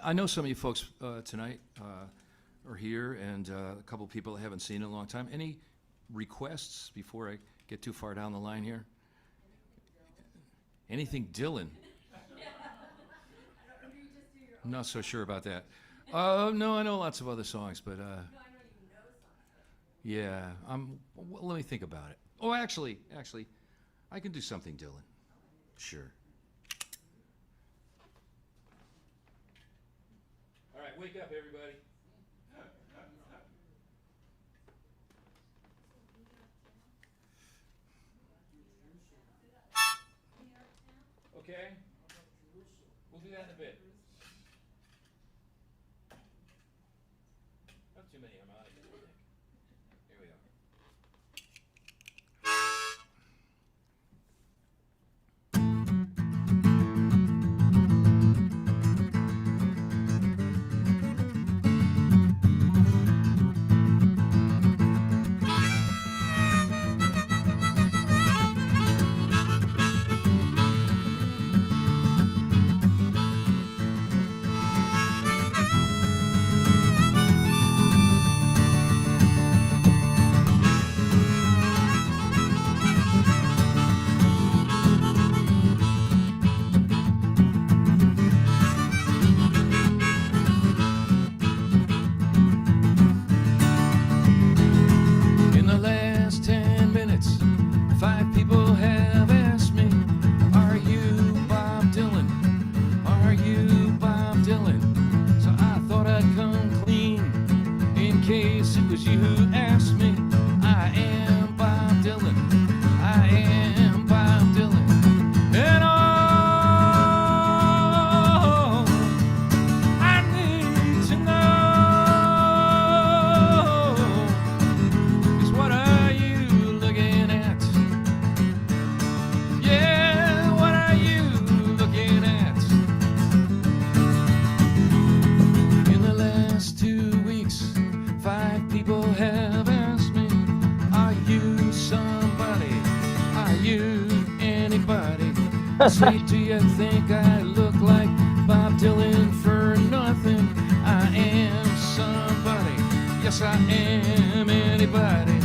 I know some of you folks tonight are here, and a couple people I haven't seen in a long time. Any requests before I get too far down the line here? Anything Dylan? I'm not so sure about that. No, I know lots of other songs, but yeah, well, let me think about it. Oh, actually, I can do something, Dylan. Sure. All right, wake up, everybody. Okay, we'll do that in a bit. Not too many harmonicas, I think. Here we are. People have asked me Say, do you think I look like Bob Dylan for nothing? I am somebody, yes I am anybody.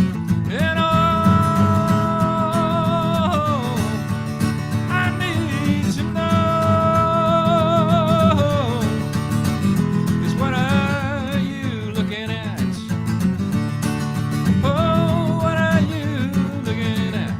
And all I need to know is what are you looking at? Oh, what are you looking at?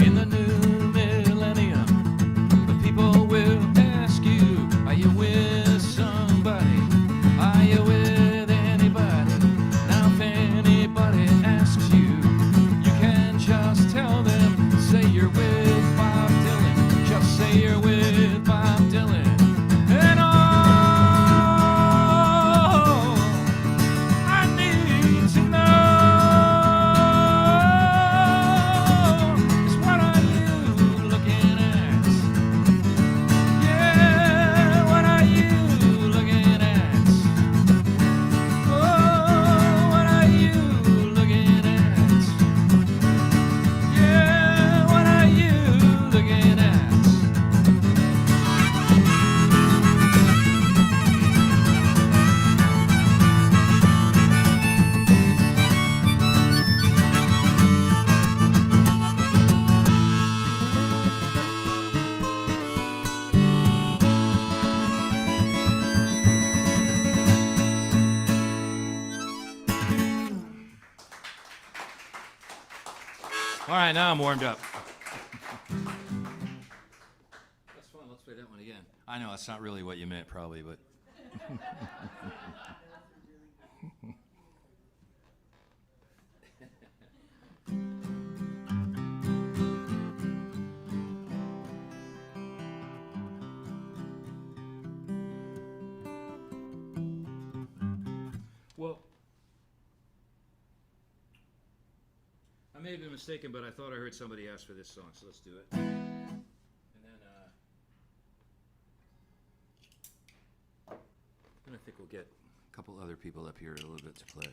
In the new millennium, the people will ask you, are you with somebody? Are you with anybody? Now if anybody asks you, you can just tell them, say you're with Bob Dylan. Just say you're with Bob Dylan. And all I need to know is what are you looking at? Yeah, what are you looking at? Oh, what are you looking at? Yeah, what are you looking at? All right, now I'm warmed up. That's fun. Let's play that one again. I know that's not really what you meant, probably, but. Well, I may have been mistaken, but I thought I heard somebody ask for this song, so let's do it. And then I think we'll get a couple other people up here a little bit to play.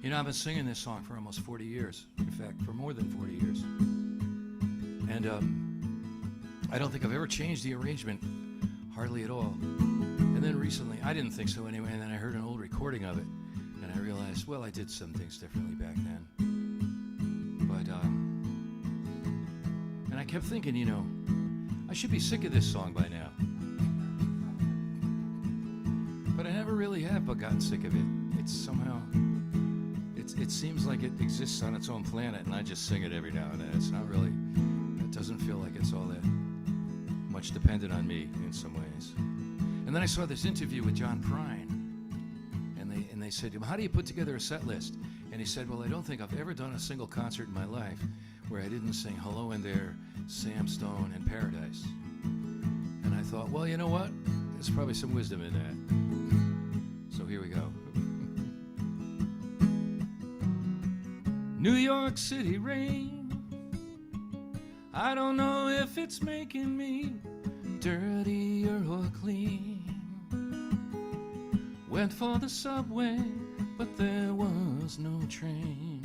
You know, I've been singing this song for almost 40 years. In fact, for more than 40 years. And I don't think I've ever changed the arrangement, hardly at all. And then recently, I didn't think so anyway, and then I heard an old recording of it, and I realized, well, I did some things differently back then. But, and I kept thinking, you know, I should be sick of this song by now. But I never really have gotten sick of it. It's somehow... It seems like it exists on its own planet, and I just sing it every now and then. It's not really, it doesn't feel like it's all that much dependent on me in some ways. And then I saw this interview with John Prine, and they said, how do you put together a set list? And he said, well, I don't think I've ever done a single concert in my life where I didn't sing Hello in There, Sam Stone, and Paradise. And I thought, well, you know what? There's probably some wisdom in that. So here we go. New York City rain, I don't know if it's making me dirtier or clean. Went for the subway, but there was no train.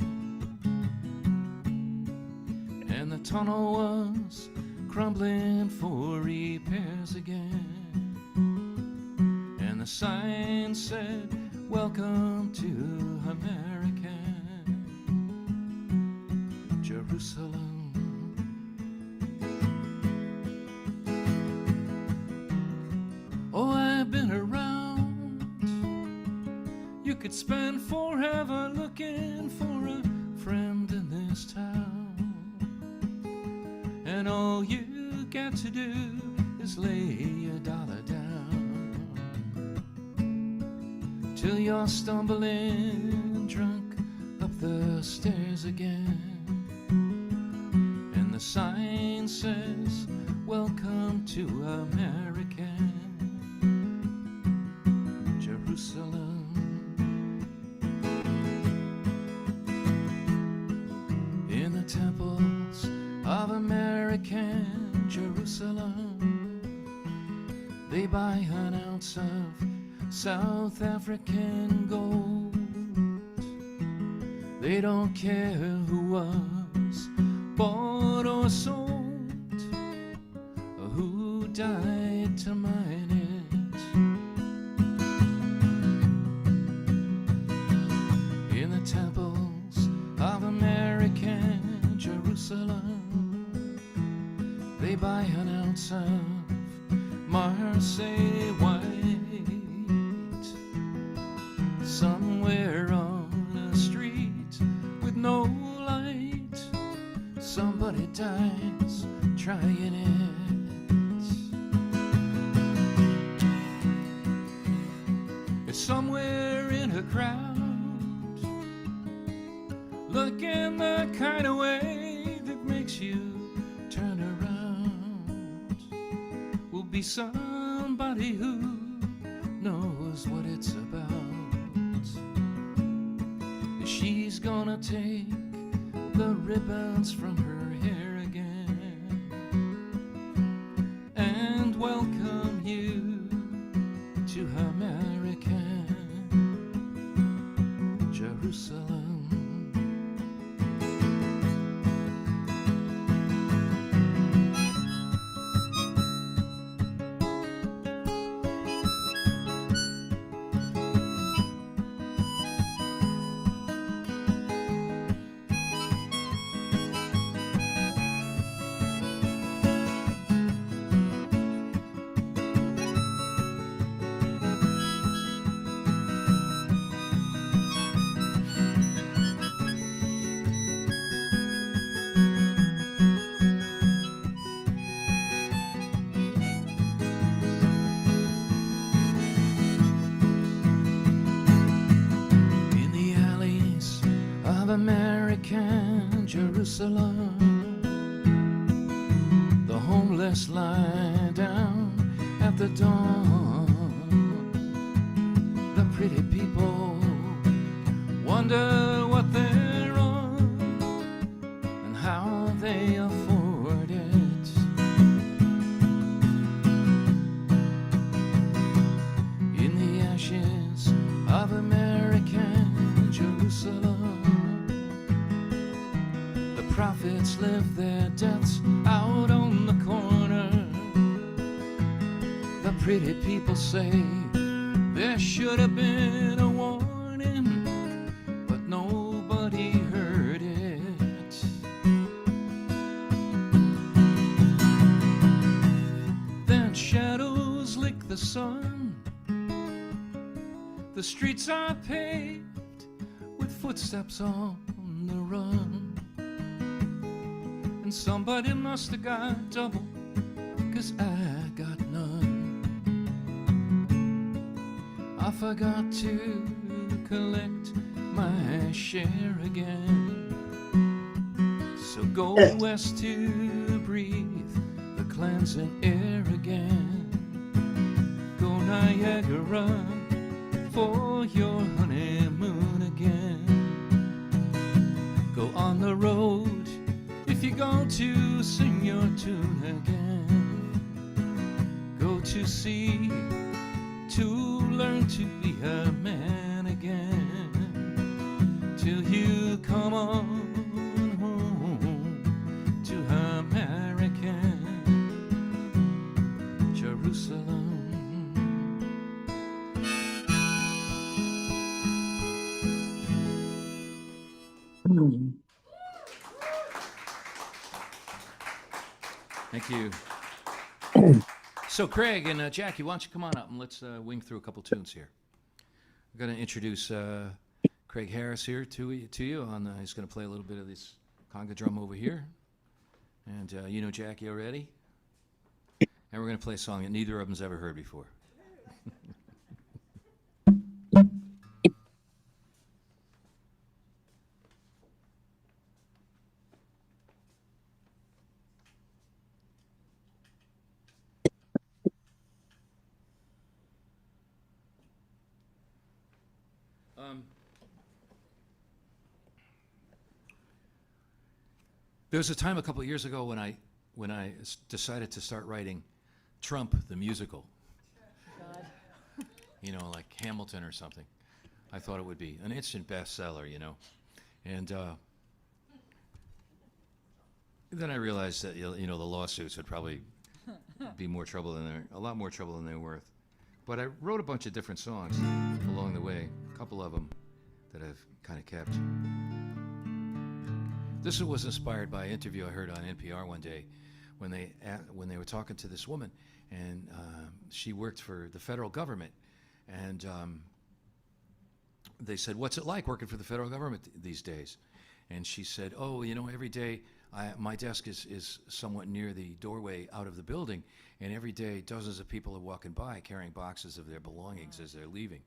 And the tunnel was crumbling for repairs again. And the sign said, "Welcome to American Jerusalem." Oh, I've been around. You could spend forever looking for a friend in this town. And all you got to do is lay a dollar down till you're stumbling drunk up the stairs again. And the sign says, "Welcome to American Jerusalem." In the temples of American Jerusalem, they buy an ounce of South African gold. They don't care who was bought or sold, or who died to mine it. In the temples of American Jerusalem, they buy an ounce of Marseille white. Somewhere on a street with no light, somebody dies trying it. It's somewhere in a crowd, looking the kind of way that makes you turn around. Will be somebody who knows what it's about. She's gonna take the ribbons from her hair again and welcome you to American Jerusalem. American Jerusalem, the homeless lie down at the dawn. The pretty people wonder what they're on and how they afford it. In the ashes of American Jerusalem, prophets live their deaths out on the corner. The pretty people say there should have been a warning, but nobody heard it. Then shadows lick the sun. The streets are paved with footsteps on the run. And somebody must have got double, 'cause I got none. I forgot to collect my share again. So go west to breathe the cleansing air again. Go Niagara for your honeymoon again. Go on the road if you're going to sing your tune again. Go to sea to learn to be a man again, till you come on home to American Jerusalem. Thank you. So Craig and Jackie, why don't you come on up and let's wing through a couple tunes here. I'm going to introduce Craig Harris here to you. He's going to play a little bit of this conga drum over here. And you know Jackie already. And we're going to play a song that neither of them's ever heard before. There was a time a couple of years ago when I decided to start writing Trump the musical. God. You know, like Hamilton or something. I thought it would be an instant bestseller, you know. And then I realized that you know the lawsuits would probably be a lot more trouble than they're worth. But I wrote a bunch of different songs along the way, a couple of them that I've kind of kept. This was inspired by an interview I heard on NPR one day when they were talking to this woman, and she worked for the federal government, and they said, "What's it like working for the federal government these days?" And she said, "Oh, you know, every day my desk is somewhat near the doorway out of the building, and every day dozens of people are walking by carrying boxes of their belongings as they're leaving."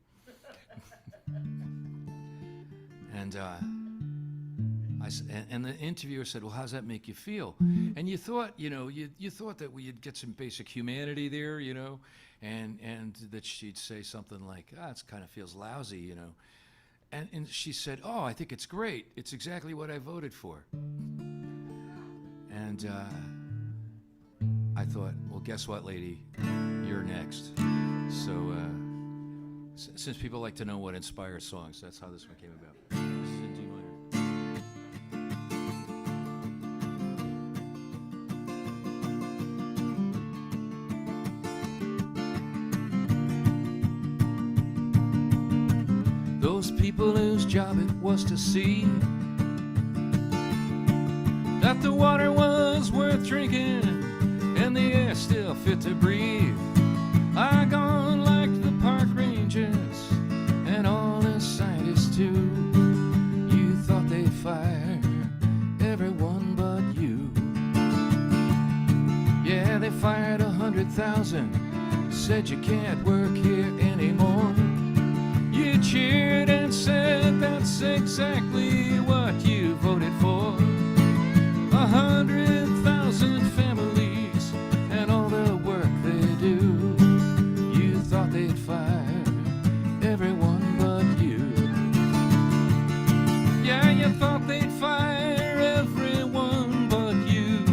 And the interviewer said, "Well, how does that make you feel?" And you thought, you know, you thought that we'd get some basic humanity there, you know, and that she'd say something like, "It kind of feels lousy, you know." And she said, "Oh, I think it's great. It's exactly what I voted for." And I thought, well, guess what, lady? You're next. So since people like to know what inspires songs, that's how this one came about. This is in D minor. Those people whose job it was to see that the water was worth drinking and the air still fit to breathe are gone like the park rangers and all the scientists too. You thought they'd fire everyone but you. Yeah, they fired 100,000, said you can't work here anymore. You cheered and said that's exactly what you voted for. 100,000 families and all the work they do. You thought they'd fire everyone but you. Yeah, you thought they'd fire everyone but you.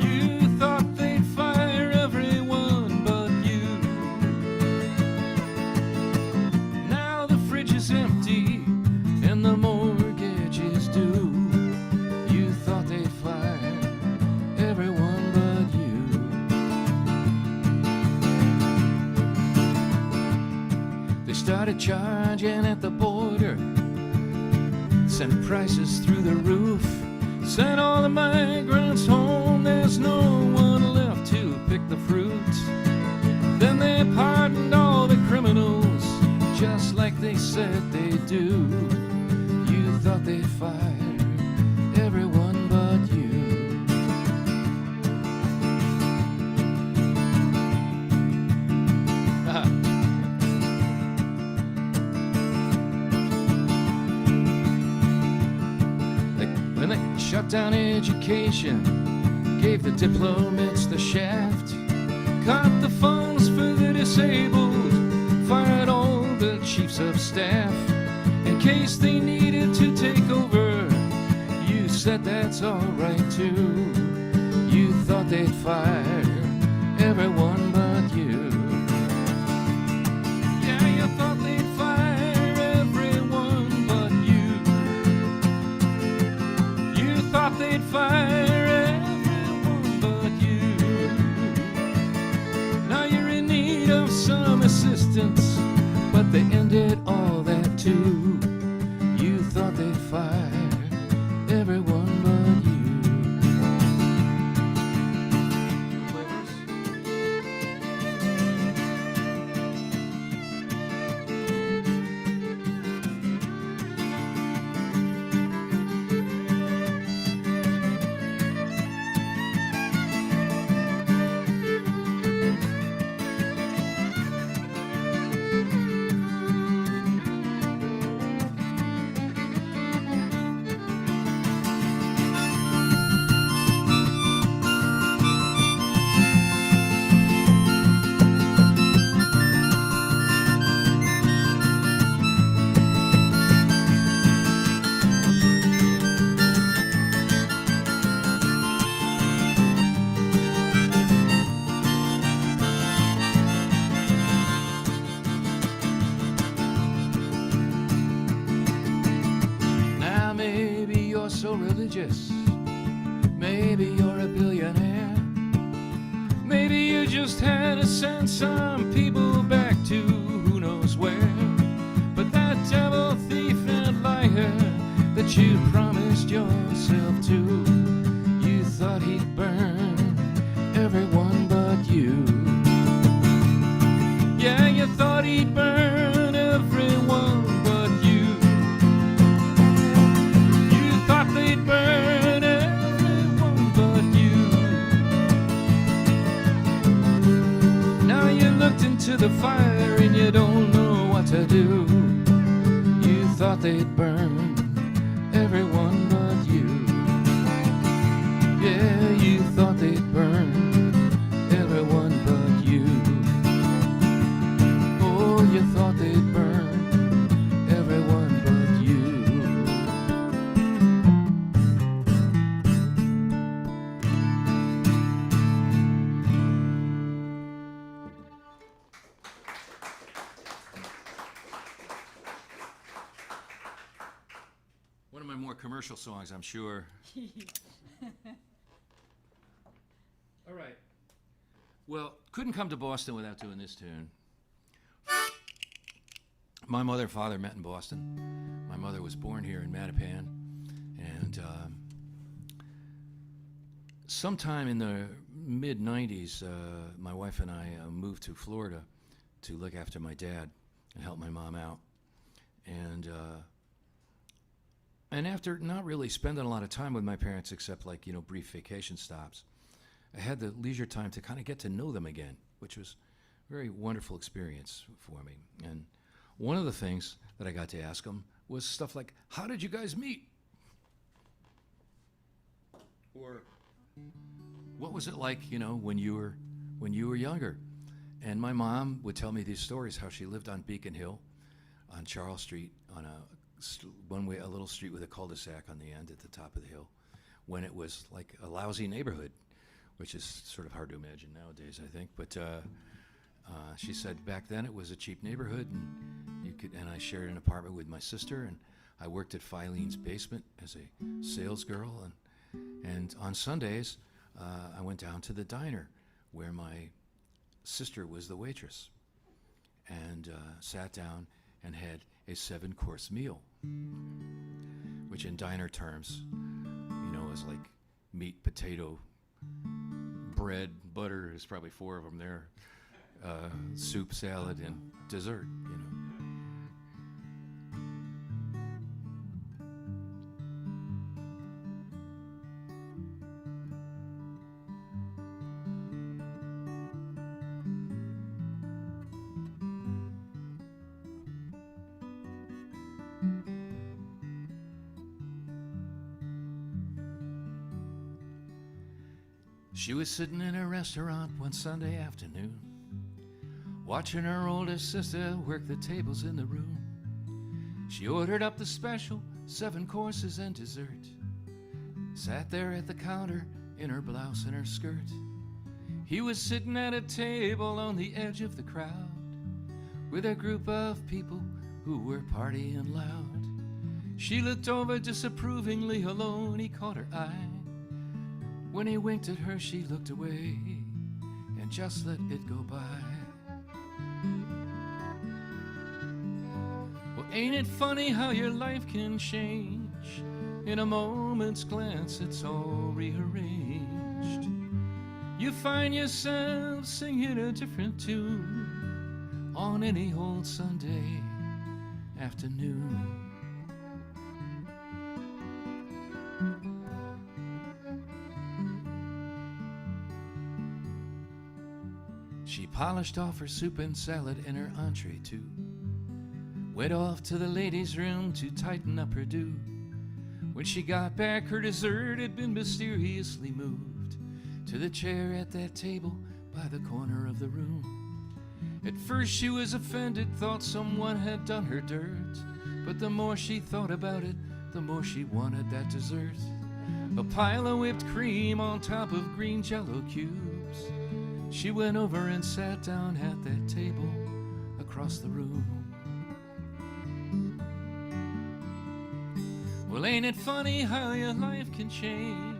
You thought they'd fire everyone but you. Now the fridge is empty and the mortgage is due. You thought they'd fire everyone but you. They started charging at the border, sent prices through the roof, sent all the migrants home. There's no one left to pick the fruit. Then they pardoned all the criminals, just like they said they'd do. You thought they'd fire everyone but you. When they shut down education, gave the diplomats the shaft, cut the funds for the disabled, fired all the chiefs of staff in case they needed to take over. You said that's all right too. You thought they'd fire everyone but you. of some assistance, but they ended all that too. You thought they'd fire everyone but you. Now maybe you're so religious, maybe you're a billionaire, maybe you just had to send some people back to who knows where. But that devil, thief, and liar that you promised yourself to, you thought he'd burn everyone but you. Yeah, you thought he'd burn everyone but you. You thought they'd burn everyone but you. Now you looked into the fire and you don't know what to do. You thought they'd burn everyone but you. Yeah, you thought they'd burn everyone but you. Oh, you thought they'd burn everyone but you. One of my more commercial songs, I'm sure. All right. Well, couldn't come to Boston without doing this tune. My mother and father met in Boston. My mother was born here in Mattapan, and sometime in the mid-'90s, my wife and I moved to Florida to look after my dad and help my mom out. And after not really spending a lot of time with my parents except like, brief vacation stops, I had the leisure time to kind of get to know them again, which was a very wonderful experience for me. And one of the things that I got to ask them was stuff like, how did you guys meet? Or what was it like, when you were younger? And my mom would tell me these stories, how she lived on Beacon Hill on Charles Street on a little street with a cul-de-sac on the end at the top of the hill, when it was like a lousy neighborhood, which is sort of hard to imagine nowadays, I think. But she said back then it was a cheap neighborhood, and I shared an apartment with my sister, and I worked at Filene's Basement as a sales girl, and on Sundays I went down to the diner where my sister was the waitress, and sat down and had a 7-course meal, which in diner terms, is like meat, potato, bread, butter, is probably 4 of them there, soup, salad, and dessert, She was sitting in a restaurant one Sunday afternoon, watching her older sister work the tables in the room. She ordered up the special, 7 courses and dessert, sat there at the counter in her blouse and her skirt. He was sitting at a table on the edge of the crowd with a group of people who were partying loud. She looked over disapprovingly alone. He caught her eye. When he winked at her, she looked away and just let it go by. Ain't it funny how your life can change? In a moment's glance, it's all rearranged. You find yourself singing a different tune on any old Sunday afternoon. She polished off her soup and salad and her entree too. Went off to the ladies' room to tighten up her do. When she got back, her dessert had been mysteriously moved to the chair at that table by the corner of the room. At first she was offended, thought someone had done her dirt. But the more she thought about it, the more she wanted that dessert. A pile of whipped cream on top of green Jell-O cubes. She went over and sat down at that table across the room. Well, ain't it funny how your life can change?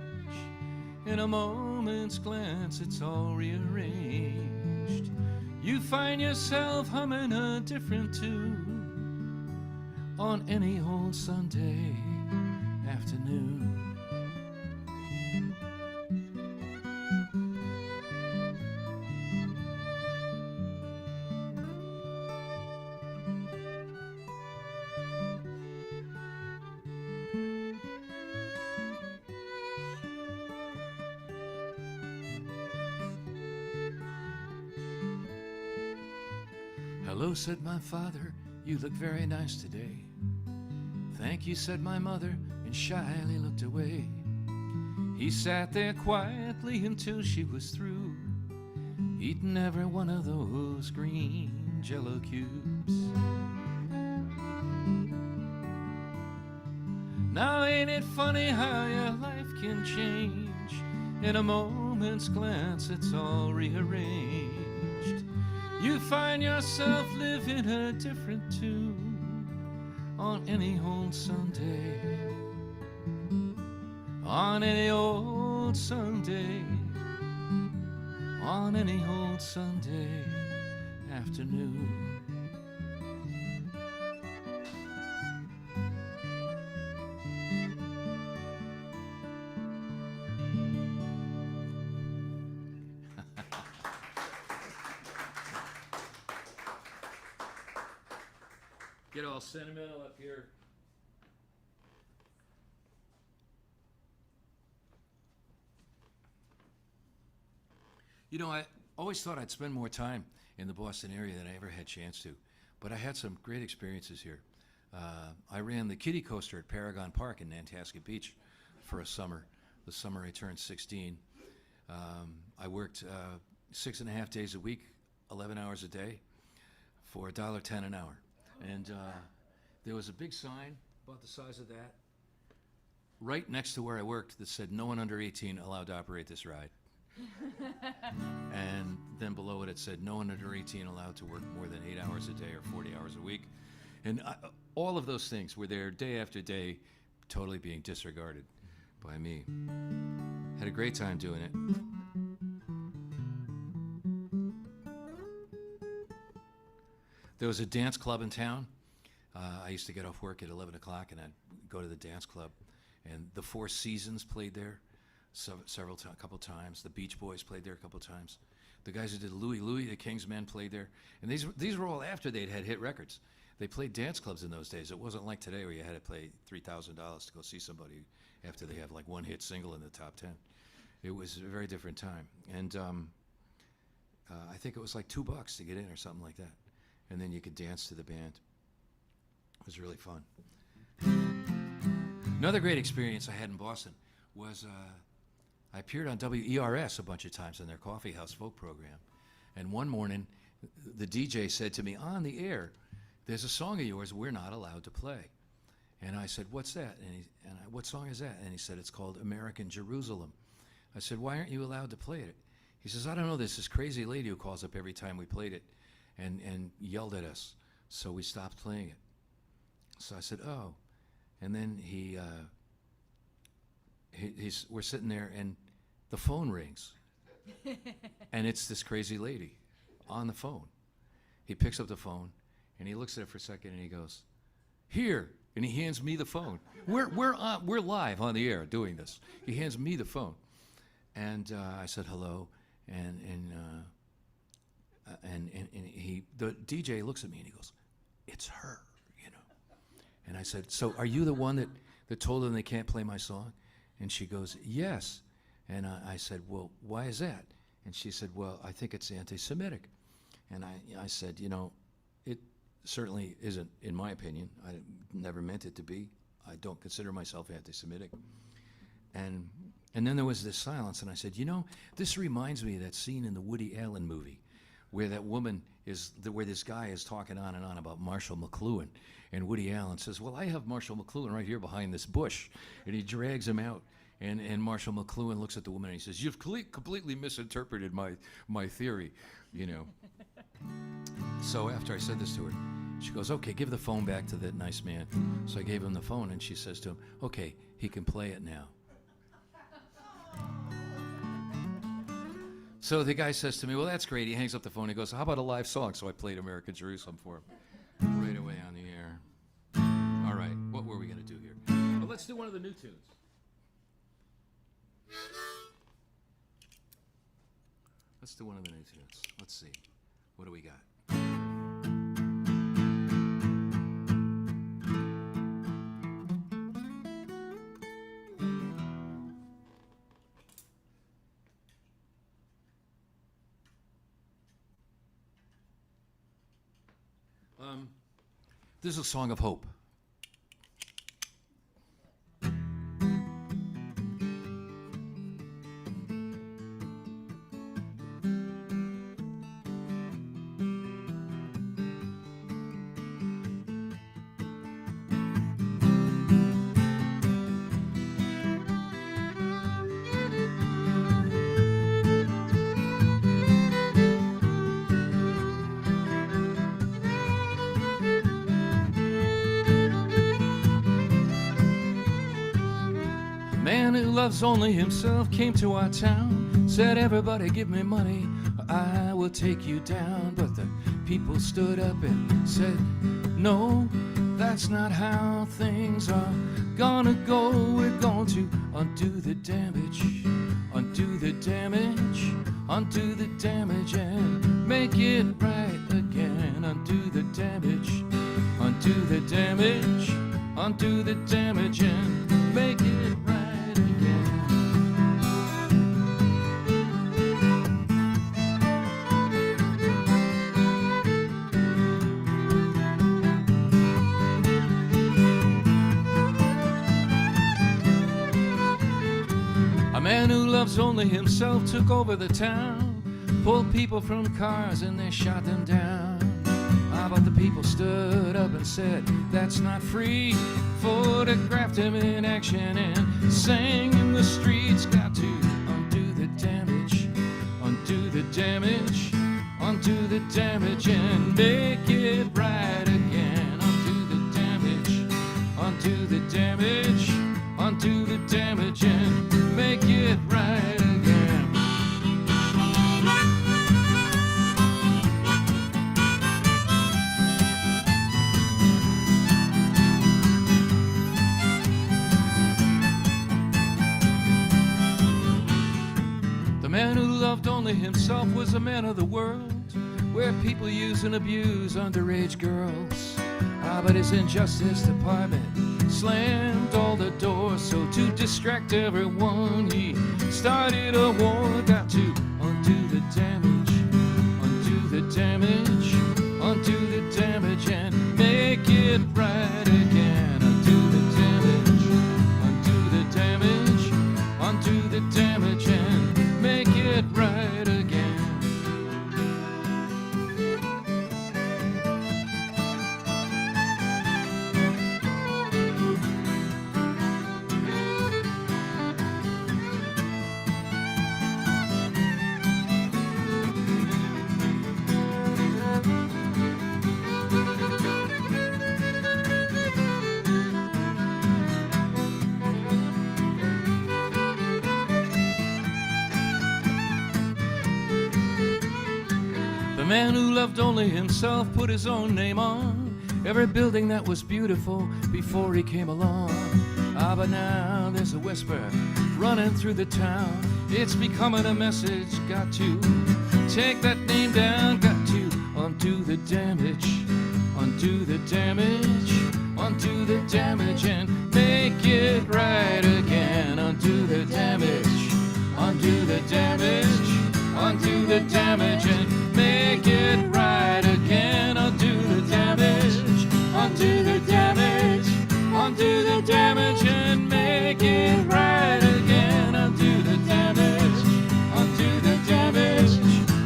In a moment's glance, it's all rearranged. You find yourself humming a different tune on any old Sunday afternoon. Hello, said my father, you look very nice today. Thank you, said my mother, and shyly looked away. He sat there quietly until she was through, eating every one of those green Jell-O cubes. Now ain't it funny how your life can change? In a moment's glance, it's all rearranged. You find yourself living a different tune on any old Sunday. On any old Sunday. On any old Sunday afternoon. Get all sentimental up here. You know, I always thought I'd spend more time in the Boston area than I ever had a chance to, but I had some great experiences here. I ran the kiddie coaster at Paragon Park in Nantasket Beach for a summer, the summer I turned 16. I worked 6.5 days a week, 11 hours a day, for $1.10 an hour. And there was a big sign about the size of that right next to where I worked that said, "No one under 18 allowed to operate this ride." And then below it said, "No one under 18 allowed to work more than 8 hours a day or 40 hours a week." And all of those things were there day after day, totally being disregarded by me. Had a great time doing it. There was a dance club in town. I used to get off work at 11 o'clock and I'd go to the dance club. And the Four Seasons played there a couple times. The Beach Boys played there a couple times. The guys who did Louie, the King's Men played there. And these were all after they'd had hit records. They played dance clubs in those days. It wasn't like today where you had to pay $3,000 to go see somebody after they have like one hit single in the top 10. It was a very different time. And I think it was like $2 to get in or something like that. And then you could dance to the band. It was really fun. Another great experience I had in Boston was I appeared on WERS a bunch of times in their Coffee House folk program. And one morning, the DJ said to me, on the air, "There's a song of yours we're not allowed to play." And I said, "What's that?" What song is that? And he said, "It's called American Jerusalem." I said, "Why aren't you allowed to play it?" He says, "I don't know, there's this crazy lady who calls up every time we played it and yelled at us, so we stopped playing it." So I said, "Oh." And then we're sitting there and the phone rings. And it's this crazy lady on the phone. He picks up the phone and he looks at it for a second and he goes, here. And he hands me the phone. We're live on the air doing this. He hands me the phone. And I said hello, and the DJ looks at me and he goes, "It's her, you know." And I said, "So are you the one that told them they can't play my song?" And she goes, "Yes." And I said, "Well, why is that?" And she said, "Well, I think it's anti-Semitic." And I said, "You know, it certainly isn't, in my opinion. I never meant it to be. I don't consider myself anti-Semitic." And then there was this silence, and I said, "You know, this reminds me of that scene in the Woody Allen movie where that woman where this guy is talking on and on about Marshall McLuhan. And Woody Allen says, 'Well, I have Marshall McLuhan right here behind this bush.' And he drags him out. And Marshall McLuhan looks at the woman and he says, 'You've completely misinterpreted my theory,' you know." So after I said this to her, she goes, "Okay, give the phone back to that nice man." So I gave him the phone, and she says to him, "Okay, he can play it now." So the guy says to me, "Well, that's great." He hangs up the phone. He goes, "How about a live song?" So I played American Jerusalem for him right away on the air. All right, what were we going to do here? Well, let's do one of the new tunes. Let's do one of the new tunes. Let's see. What do we got? This is a song of hope. Man who loves only himself came to our town, said, "Everybody give me money, or I will take you down." But the people stood up and said, "No, that's not how things are gonna go. We're going to undo the damage, undo the damage, undo the damage and make it right again. Undo the damage, undo the damage, undo the damage and make it right." A man who loves only himself took over the town, pulled people from cars and they shot them down. But the people stood up and said, "That's not free." Photographed him in action and sang in the streets. Got to undo the damage, undo the damage, undo the damage and make it right again. Undo the damage, undo the damage, undo the damage and make it right again. The man who loved only himself was a man of the world, where people use and abuse underage girls. But his injustice department slammed all the doors, so to distract everyone he started a war. Got to undo the damage, undo the damage, undo the damage and make it right again. Undo the damage, undo the damage, undo the damage and make it right again. The man who loved only himself put his own name on every building that was beautiful before he came along. Ah, but now there's a whisper running through the town. It's becoming a message, got to take that name down, got to undo the damage, undo the damage, undo the damage and make it right again. Undo the damage, undo the damage, undo the damage and make it right again. Undo the damage, undo the damage, undo the damage and make it right again. Undo the damage, undo the damage,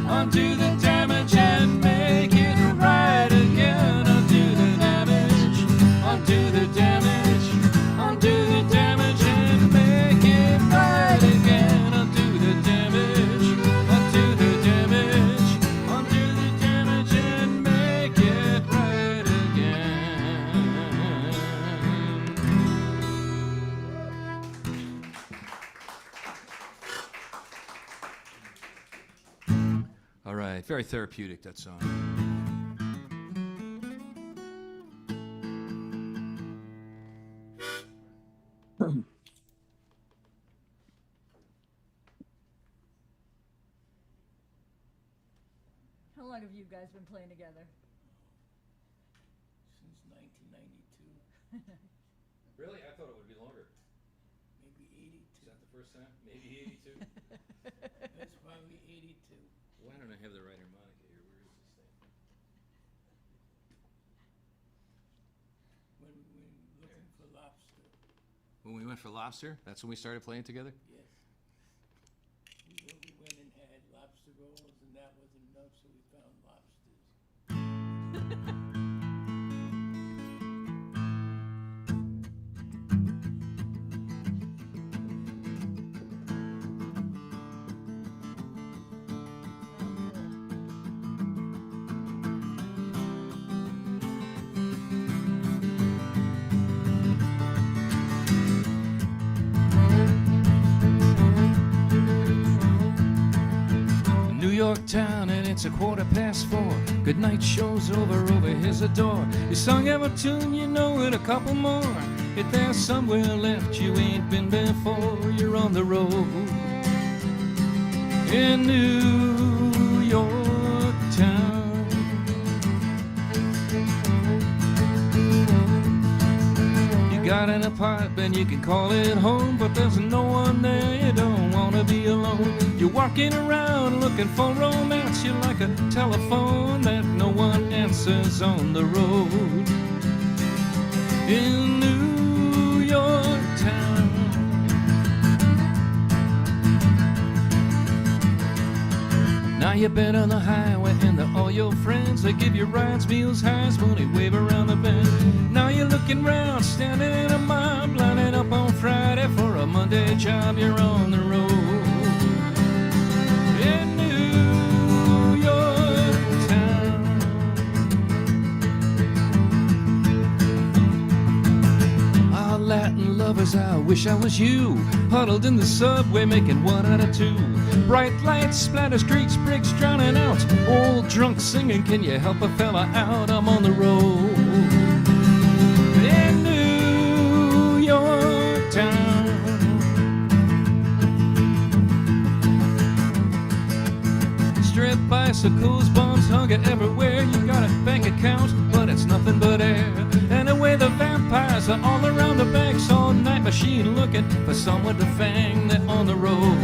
undo the damage and make it right again. Undo the damage, undo the damage, undo the damage and make it right again. Undo the damage, undo the damage, undo the damage and make it right again. All right, very therapeutic, that song. How long have you guys been playing together? Since 1992, Really? I thought it would be longer. maybe 82. Is that the first time? Maybe 82? That's probably 82. Why don't I have the right harmonica here? Where is this thing? When we were looking for lobster, When we went for lobster, that's when we started playing together? yes. We went and had lobster rolls, and that wasn't enough, so we found lobsters. New York town and it's 4:15. Good night show's over here's the door. You sung every tune, you know it, a couple more. If there's somewhere left you ain't been before, you're on the road. In New York town. You got an apartment, you can call it home, but there's no one there, you don't wanna be alone. You're walking around looking for romance, you're like a telephone that no one answers on the road. In New York town. Now you've been on the highway and all your friends, they give you rides, meals, highs, money, wave around the bend. Now you're looking round, standing in a mob, lining up on Friday for a Monday job, you're on the road. In New York town. Our Latin lovers, I wish I was you, huddled in the subway making one out of two. Bright lights splatter streets, bricks drowning out, old drunk singing, can you help a fella out? I'm on the road. In New York town. Strip bicycles, bombs hung everywhere. You got a bank account, but it's nothing but air. Anyway, the vampires are all around the banks, all night machine looking for someone to fang. They're on the road.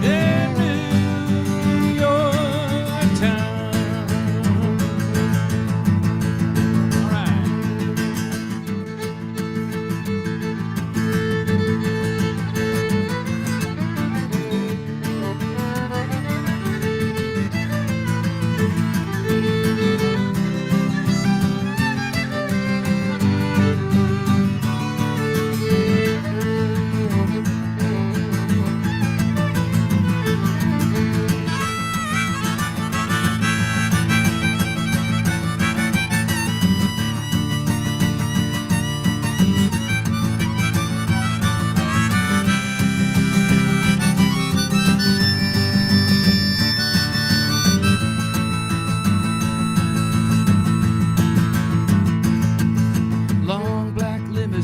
In New York town. All right.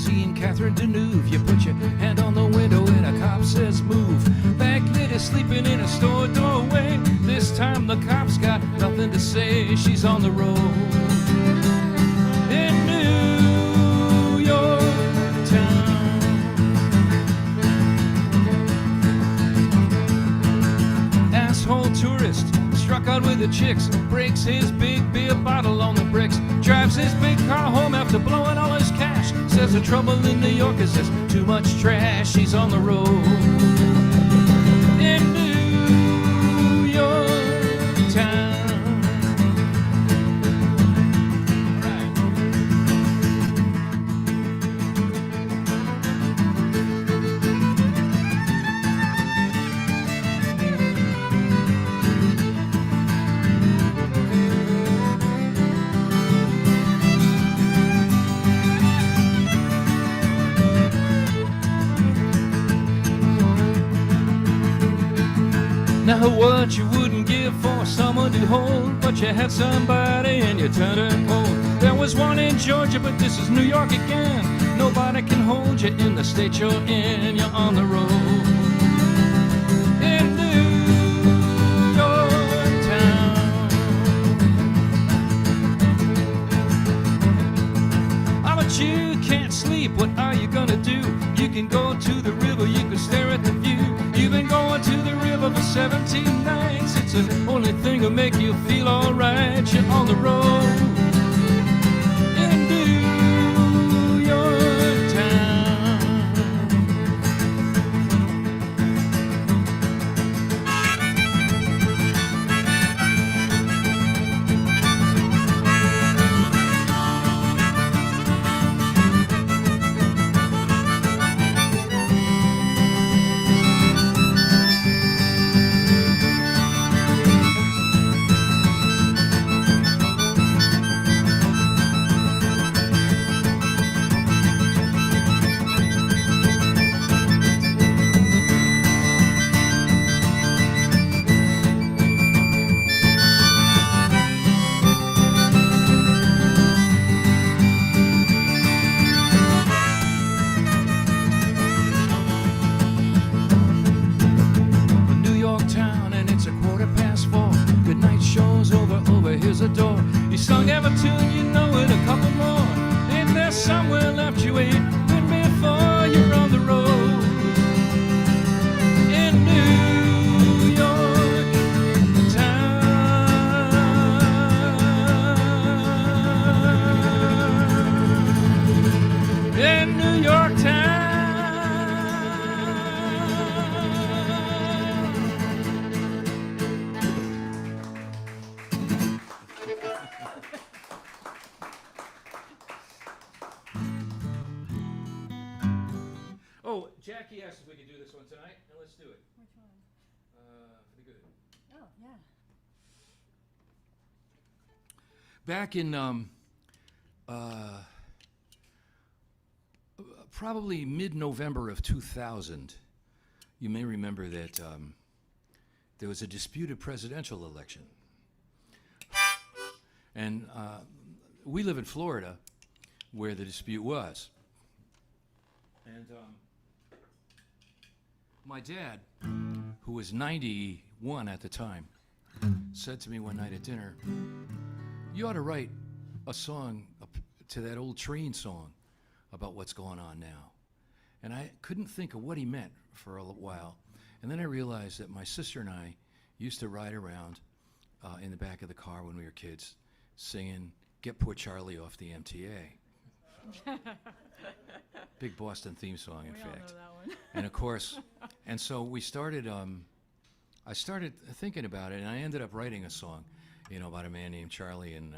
Limousine, Catherine Deneuve. You put your hand on the window and a cop says move. Backlit is sleeping in a store doorway. This time the cop's got nothing to say. She's on the road in New York town. Asshole tourist struck out with the chicks, breaks his big beer bottle on the bricks, drives his big car home after blowing all his cash. Says the trouble in New York is there's too much trash. He's on the road in New York town. Now what you wouldn't give for someone to hold, but you had somebody and you turned her cold. There was one in Georgia, but this is New York again. Nobody can hold you in the state you're in. You're on the road in New York town. Oh, but you can't sleep. What are you gonna do? You can go to the river, you can stare at the view. You've been going to the river for 17 nights. It's the only thing that'll make you feel alright. You're on the road in New York town. Here's a door. You sung every tune, you know it, a couple more. Ain't there somewhere left you ain't been before? You're on the road in New York town. In New York town. Oh, Jackie asked if we could do this one tonight, and let's do it. Which one? For the good. Oh, yeah. Back in probably mid-November of 2000, you may remember that there was a disputed presidential election. And we live in Florida, where the dispute was. And my dad, who was 91 at the time, said to me one night at dinner, "You ought to write a song to that old train song about what's going on now." And I couldn't think of what he meant for a while. And then I realized that my sister and I used to ride around in the back of the car when we were kids singing "Get Poor Charlie Off the MTA." Big Boston theme song, in We all know fact. that one. And of course, and so we started, I started thinking about it, and I ended up writing a song, about a man named Charlie, and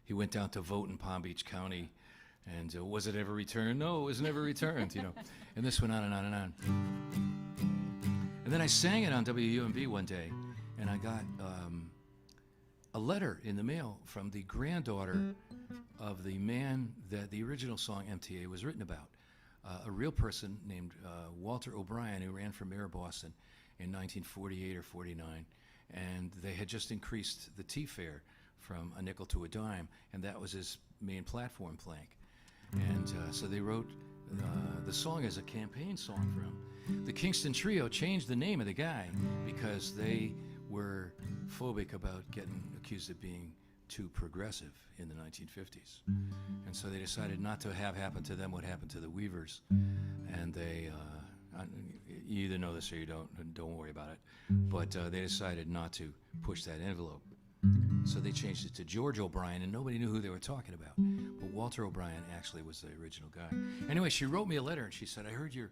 he went down to vote in Palm Beach County, and was it ever returned? No, it was never returned, And this went on and on and on. And then I sang it on WUMB one day, and I got a letter in the mail from the granddaughter of the man that the original song MTA was written about. A real person named Walter O'Brien, who ran for mayor of Boston in 1948 or 49, and they had just increased the T fare from a nickel to a dime, and that was his main platform plank. And so they wrote the song is a campaign song for him. The Kingston Trio changed the name of the guy because they were phobic about getting accused of being too progressive in the 1950s. And so they decided not to have happen to them what happened to the Weavers. And they, you either know this or you don't worry about it. But they decided not to push that envelope. So they changed it to George O'Brien, and nobody knew who they were talking about. But Walter O'Brien actually was the original guy. Anyway, she wrote me a letter, and she said, I heard your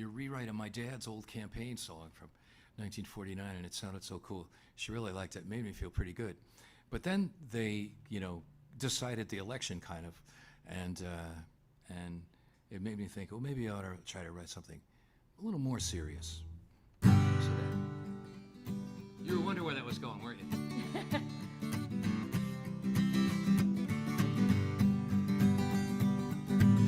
rewrite of my dad's old campaign song from 1949, and it sounded so cool. She really liked it. It made me feel pretty good. But then they, decided the election kind of, and it made me think, well, maybe I ought to try to write something a little more serious. So that, you were wondering where that was going, weren't you?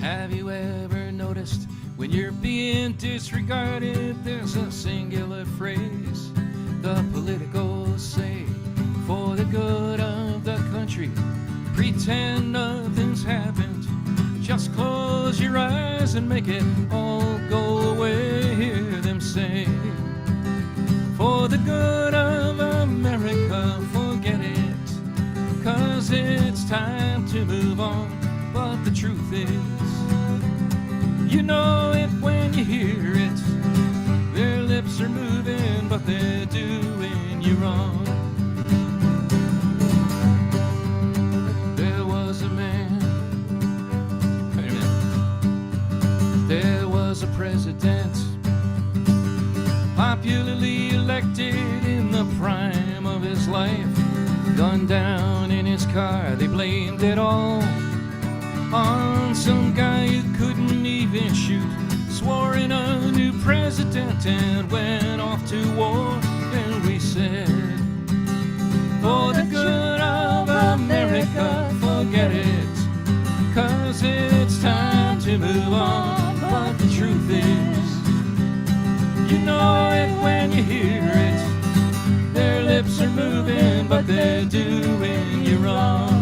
Have you ever noticed when you're being disregarded, there's a singular phrase the politicals say for the good of the country? Pretend nothing's happened. Just close your eyes and make it all go away. Hear them say, for the good of America, forget it, 'cause it's time to move on. But the truth is, you know it when you hear it. Their lips are moving, but they're doing you wrong. There was a man, wait a minute. There was a president, popularly elected in the prime of his life. Gunned down in his car, they blamed it all on some guy who couldn't even shoot. Swore in a new president and went off to war. And we said, for the good of America, forget it, 'cause it's time to move on. But the truth is, you know it when you hear it. Their lips are moving, but they're doing you wrong.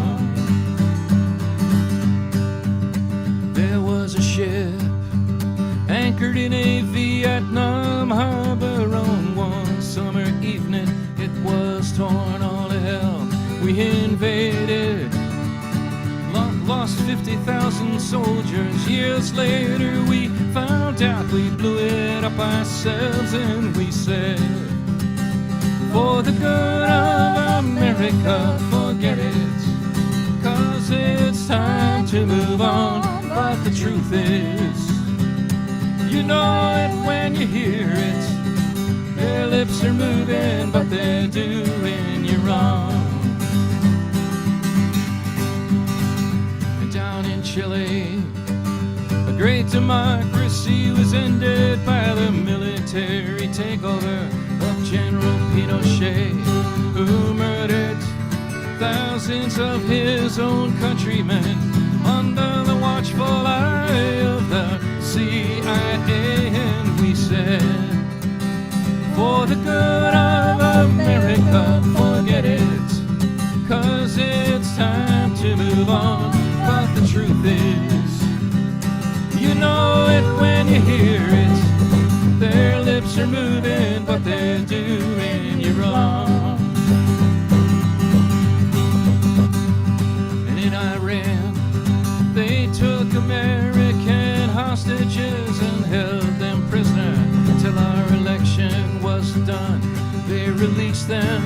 There was a ship anchored in a Vietnam harbor on one summer evening. It was torn all to hell. We invaded, lost 50,000 soldiers. Years later we found out we blew it up ourselves, and we said, for the good of America, forget it, 'cause it's time to move on. But the truth is, you know it when you hear it. Their lips are moving, but they're doing you wrong. And down in Chile, a great democracy was ended by the military takeover of General Pinochet, who murdered thousands of his own countrymen under the watchful eye of the CIA. And we said, for the good of America, forget it, 'cause it's time to move on. But the truth is, you know it when you hear it. Their lips are moving, but they're doing you wrong. And in Iran, they took American hostages and held them prisoner until our election was done. They released them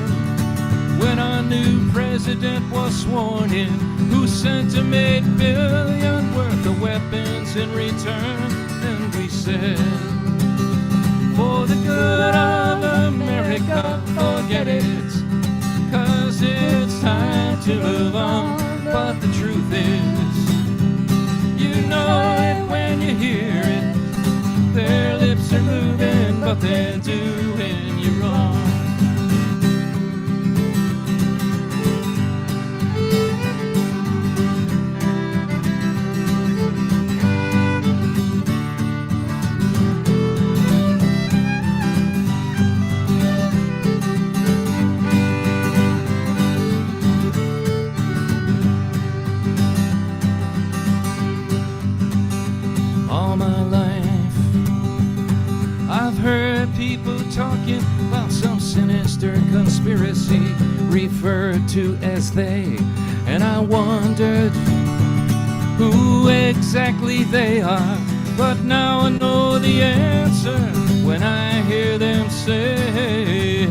when our new president was sworn in, who sent them $8 billion worth of weapons in return. And we said, for the good of America, forget it, 'cause it's time to move on. But the truth is, you know it when you hear it. Their lips are moving, but they're doing you wrong. All my conspiracy referred to as they, and I wondered who exactly they are. But now I know the answer when I hear them say,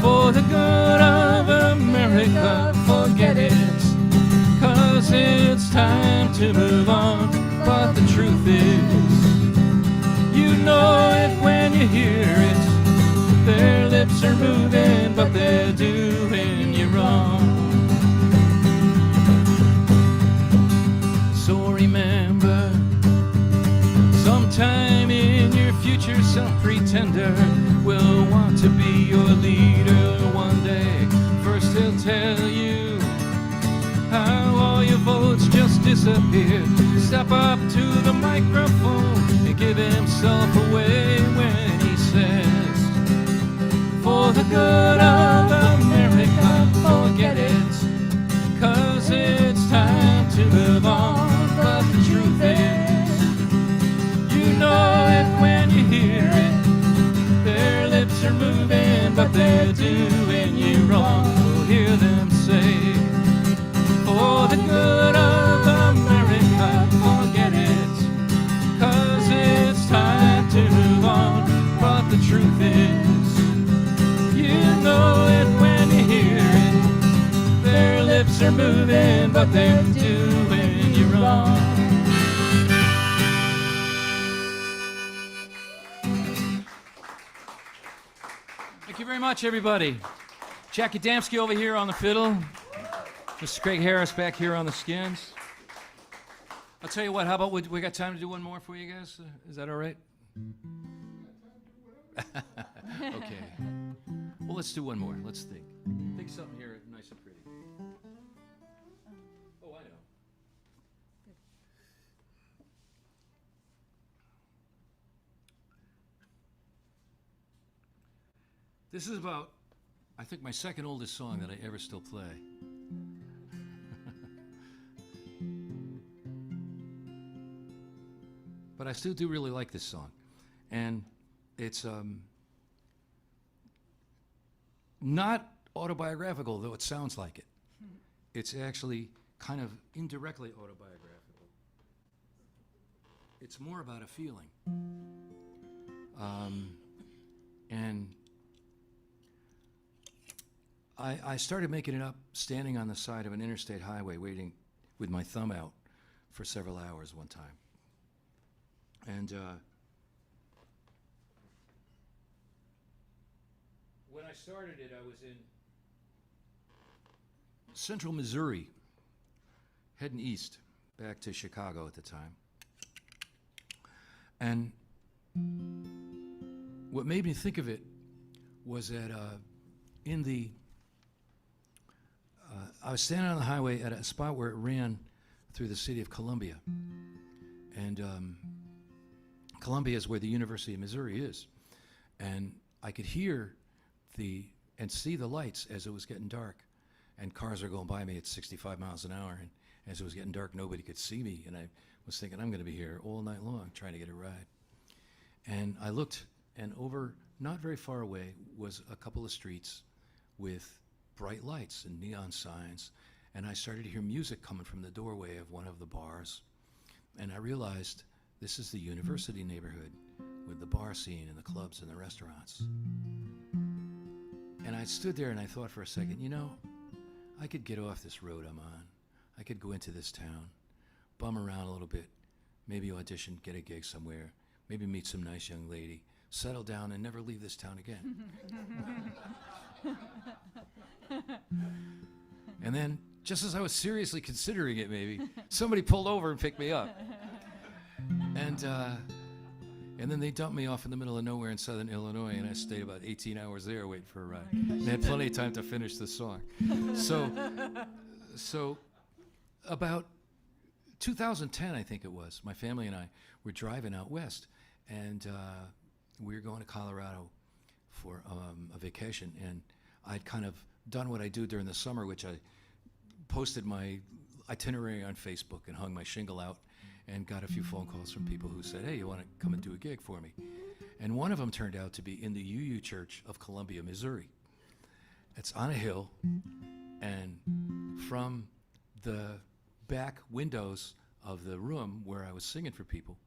for the good of America, forget it, 'cause it's time to move on. But the truth is, you know it when you hear it. Their lips are moving, but they're doing you wrong. So remember, sometime in your future, some pretender will want to be your leader one day. First he'll tell you how all your votes just disappeared. Step up to the microphone and give himself away when he says, for the good of America, forget it, 'cause it's time to move on. But the truth is, you know it when you hear it. Their lips are moving, but they're doing you wrong. You'll hear them say, for the good of America, forget it, 'cause it's time to move on. But the truth is, you know it when you hear it. Their lips are moving, but they're doing you wrong. Thank you very much, everybody. Jackie Damsky over here on the fiddle. Mr. Craig Harris back here on the skins. I'll tell you what, how about we got time to do one more for you guys? Is that all right? Okay. Well, let's do one more. Let's think. Think something here nice and pretty. Oh, I know. This is about, I think, my second oldest song that I ever still play. But I still do really like this song. And it's not autobiographical, though it sounds like it. It's actually kind of indirectly autobiographical. It's more about a feeling. And I started making it up standing on the side of an interstate highway waiting with my thumb out for several hours one time. And when I started it, I was in central Missouri, heading east, back to Chicago at the time. And what made me think of it was that I was standing on the highway at a spot where it ran through the city of Columbia. And Columbia is where the University of Missouri is. And I could hear and see the lights as it was getting dark. And cars are going by me at 65 miles an hour. And as it was getting dark, nobody could see me. And I was thinking, I'm going to be here all night long trying to get a ride. And I looked, and over, not very far away, was a couple of streets with bright lights and neon signs. And I started to hear music coming from the doorway of one of the bars. And I realized this is the university neighborhood with the bar scene and the clubs and the restaurants. And I stood there and I thought for a second, you know, I could get off this road I'm on. I could go into this town, bum around a little bit, maybe audition, get a gig somewhere, maybe meet some nice young lady, settle down and never leave this town again. And then, just as I was seriously considering it maybe, somebody pulled over and picked me up. And then they dumped me off in the middle of nowhere in southern Illinois, and I stayed about 18 hours there waiting for a ride. And I had plenty of time to finish the song. So about 2010, I think it was, my family and I were driving out west, and we were going to Colorado for a vacation, and I'd kind of done what I do during the summer, which I posted my itinerary on Facebook and hung my shingle out and got a few phone calls from people who said, hey, you want to come and do a gig for me? And one of them turned out to be in the UU Church of Columbia, Missouri. It's on a hill, and from the back windows of the room where I was singing for people,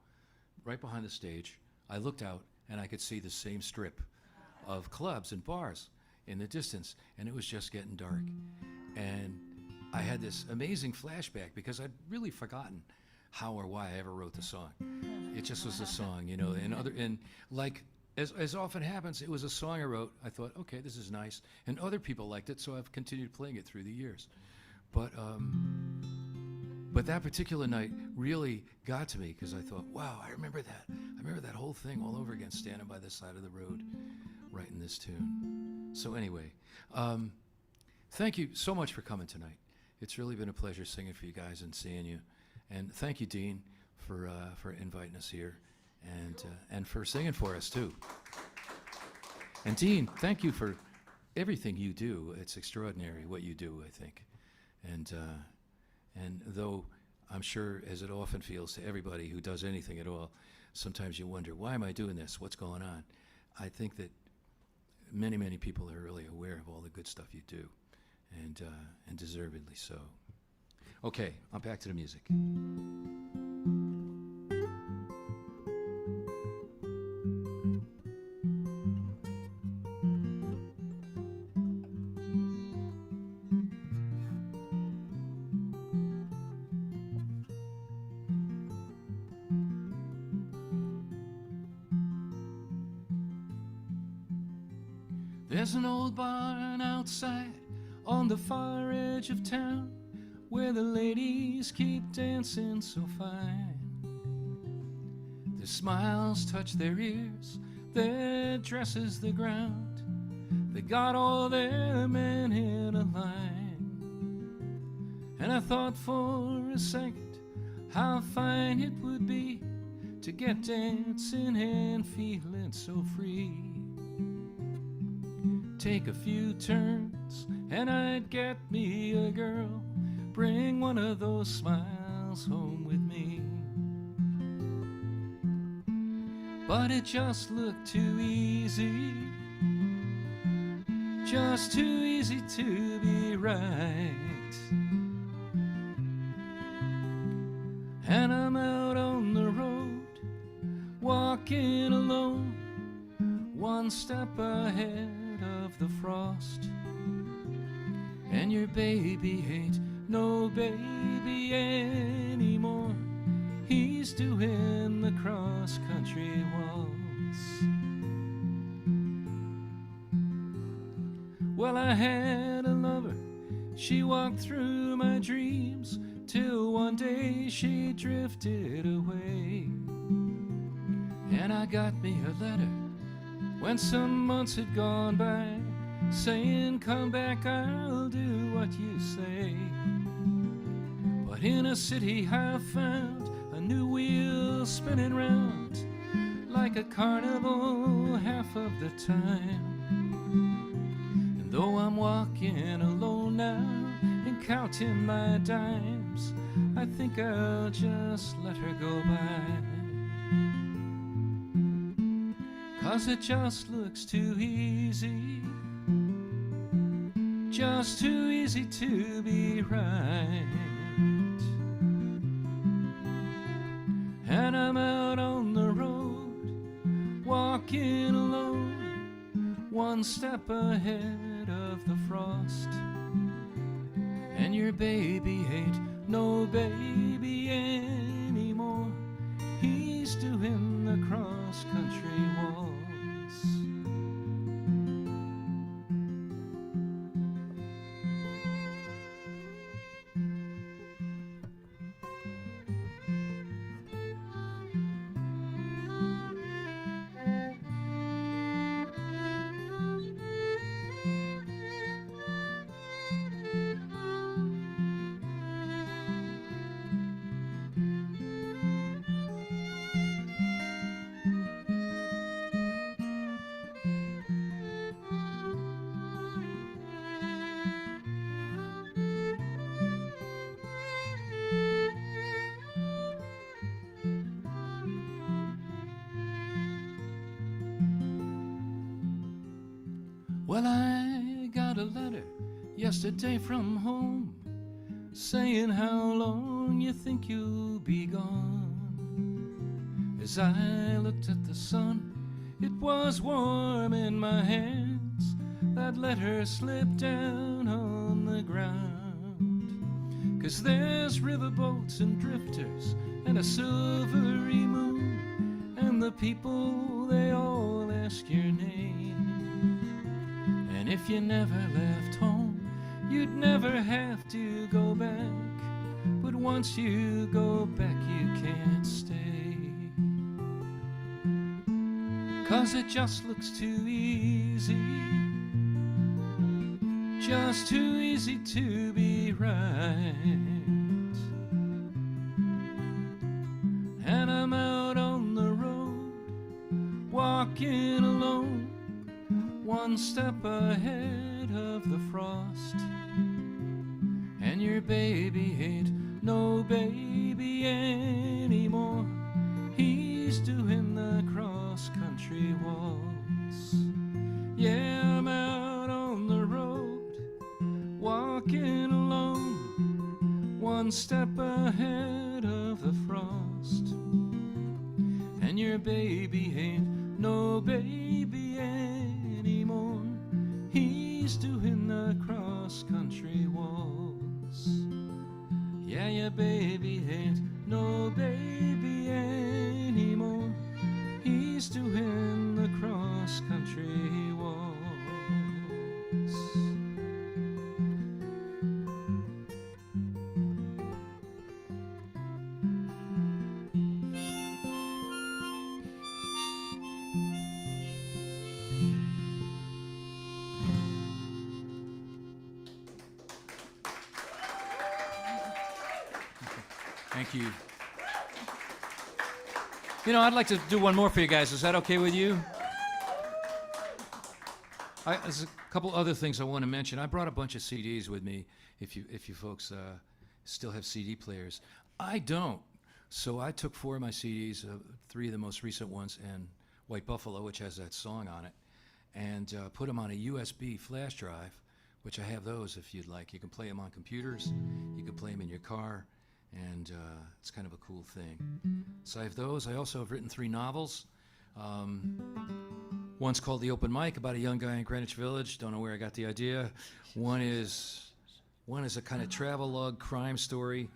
right behind the stage, I looked out and I could see the same strip of clubs and bars in the distance, and it was just getting dark. And I had this amazing flashback because I'd really forgotten how or why I ever wrote the song. It just was a song, you know, and like as often happens, it was a song I wrote. I thought, okay, this is nice, and other people liked it, so I've continued playing it through the years. But that particular night really got to me because I thought, wow, I remember that. I remember that whole thing all over again, standing by the side of the road, writing this tune. So anyway, thank you so much for coming tonight. It's really been a pleasure singing for you guys and seeing you. And thank you, Dean, for inviting us here and for singing for us, too. And Dean, thank you for everything you do. It's extraordinary what you do, I think. And though I'm sure, as it often feels to everybody who does anything at all, sometimes you wonder, why am I doing this? What's going on? I think that many, many people are really aware of all the good stuff you do, and deservedly so. Okay, I'm back to the music. There's an old barn outside on the far edge of town where the ladies keep dancing so fine. Their smiles touch their ears, their dresses the ground. They got all their men in a line. And I thought for a second how fine it would be to get dancing and feeling so free. Take a few turns and I'd get me a girl, bring one of those smiles home with me. But it just looked too easy, just too easy to be right. And I'm out on the road, walking alone, one step ahead of the frost. And your baby ain't no baby anymore, he's doing the cross-country waltz. Well, I had a lover, she walked through my dreams, till one day she drifted away. And I got me a letter when some months had gone by, saying, come back, I'll do what you say. But in a city I found a new wheel spinning round, like a carnival half of the time. And though I'm walking alone now and counting my dimes, I think I'll just let her go by. 'Cause it just looks too easy, just too easy to be right. And I'm out on the road, walking alone, one step ahead of the frost. And your baby ain't no baby anymore, he's doing the cross-country waltz. just a day from home, saying how long you think you'll be gone. As I looked at the sun, it was warm in my hands. I'd let her slip down on the ground. 'Cause there's riverboats and drifters and a silvery moon, and the people, they all ask your name. And if you never left home, you'd never have to go back. But once you go back, you can't stay. 'Cause it just looks too easy, just too easy to be right. And I'm out on the road, walking alone, one step ahead of the frost. And your baby ain't no baby anymore. He's doing the cross-country waltz. Yeah, I'm out on the road, walking alone, one step ahead of the frost. And your baby ain't no baby anymore. He's doing the cross-country waltz. Yeah, your baby ain't no baby anymore. He's doing the cross-country waltz. Thank you. You know, I'd like to do one more for you guys. Is that okay with you? There's a couple other things I want to mention. I brought a bunch of CDs with me. If you folks still have CD players, I don't. So I took 4 of my CDs, 3 of the most recent ones, and White Buffalo, which has that song on it, and put them on a USB flash drive, which I have those if you'd like. You can play them on computers. You can play them in your car. And it's kind of a cool thing. So I have those. I also have written 3 novels. One's called The Open Mic, about a young guy in Greenwich Village. Don't know where I got the idea. One is a kind of travelogue crime story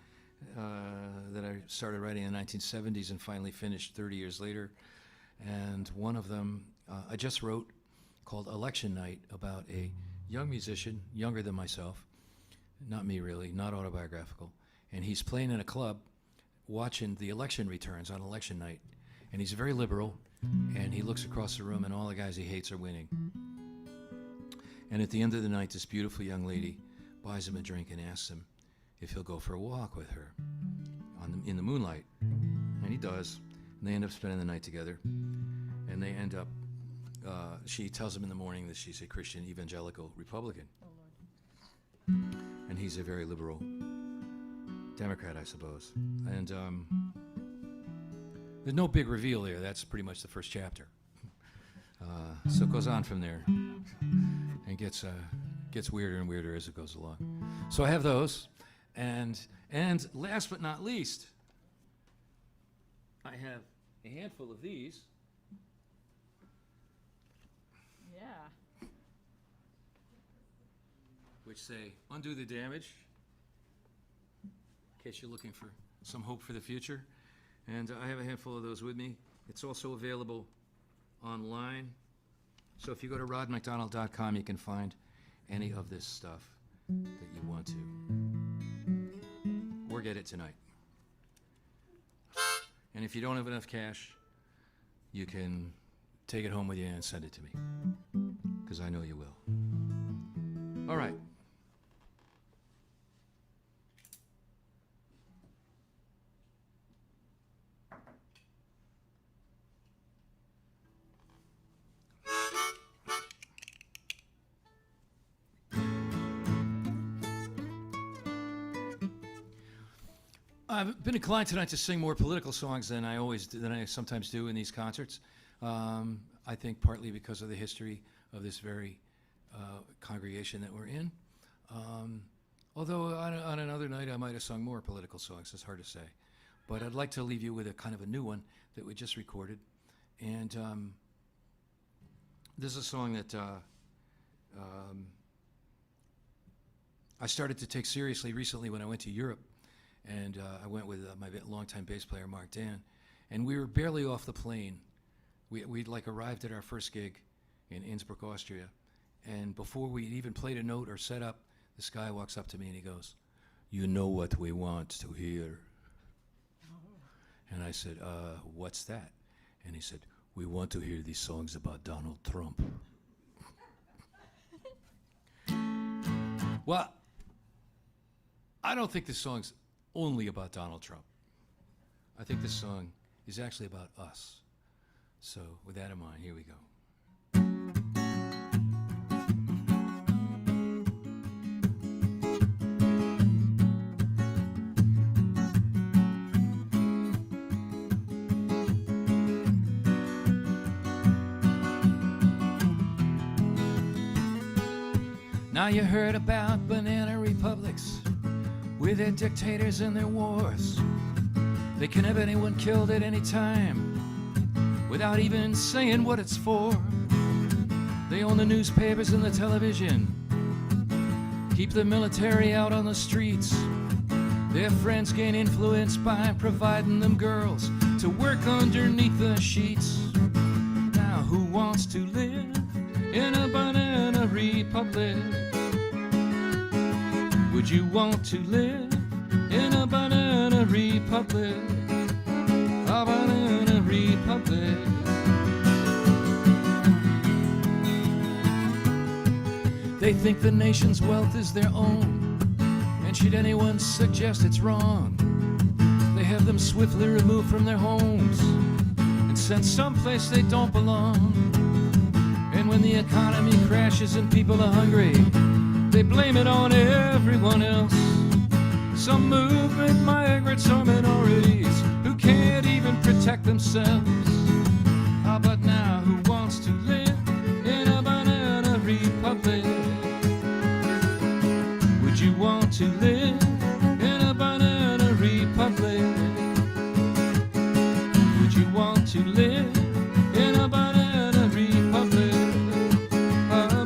that I started writing in the 1970s and finally finished 30 years later. And one of them I just wrote, called Election Night, about a young musician, younger than myself. Not me really, not autobiographical. And he's playing in a club, watching the election returns on election night. And he's very liberal, and he looks across the room, and all the guys he hates are winning. And at the end of the night, this beautiful young lady buys him a drink and asks him if he'll go for a walk with her in the moonlight. And he does. And they end up spending the night together. And they end up, she tells him in the morning that she's a Christian evangelical Republican. Oh, Lord. And he's a very liberal Democrat, I suppose. And there's no big reveal there. That's pretty much the first chapter. So it goes on from there and gets weirder and weirder as it goes along. So I have those. And last but not least, I have a handful of these. Yeah. Which say, undo the damage, in case you're looking for some hope for the future. And I have a handful of those with me. It's also available online. So if you go to rodmacdonald.com, you can find any of this stuff that you want to. Or get it tonight. And if you don't have enough cash, you can take it home with you and send it to me. Because I know you will. All right. I've been inclined tonight to sing more political songs than I sometimes do in these concerts. I think partly because of the history of this very congregation that we're in. Although on another night I might have sung more political songs. It's hard to say. But I'd like to leave you with a kind of a new one that we just recorded. And this is a song that I started to take seriously recently when I went to Europe. And I went with my longtime bass player, Mark Dan. And we were barely off the plane. We'd like arrived at our first gig in Innsbruck, Austria. And before we even played a note or set up, this guy walks up to me and he goes, "You know what we want to hear." And I said, what's that? And he said, "We want to hear these songs about Donald Trump." Well, I don't think this song's only about Donald Trump. I think this song is actually about us. So with that in mind, here we go. Now you heard about banana republics with their dictators and their wars. They can have anyone killed at any time without even saying what it's for. They own the newspapers and the television, keep the military out on the streets. Their friends gain influence by providing them girls to work underneath the sheets. Now who wants to live in a banana republic? Would you want to live in a banana republic? A banana republic. They think the nation's wealth is their own, and should anyone suggest it's wrong, they have them swiftly removed from their homes and sent someplace they don't belong. And when the economy crashes and people are hungry, they blame it on everyone else. Some movement migrants or minorities who can't even protect themselves. But now who wants to live in a banana republic? Would you want to live in a banana republic? Would you want to live in a banana republic? A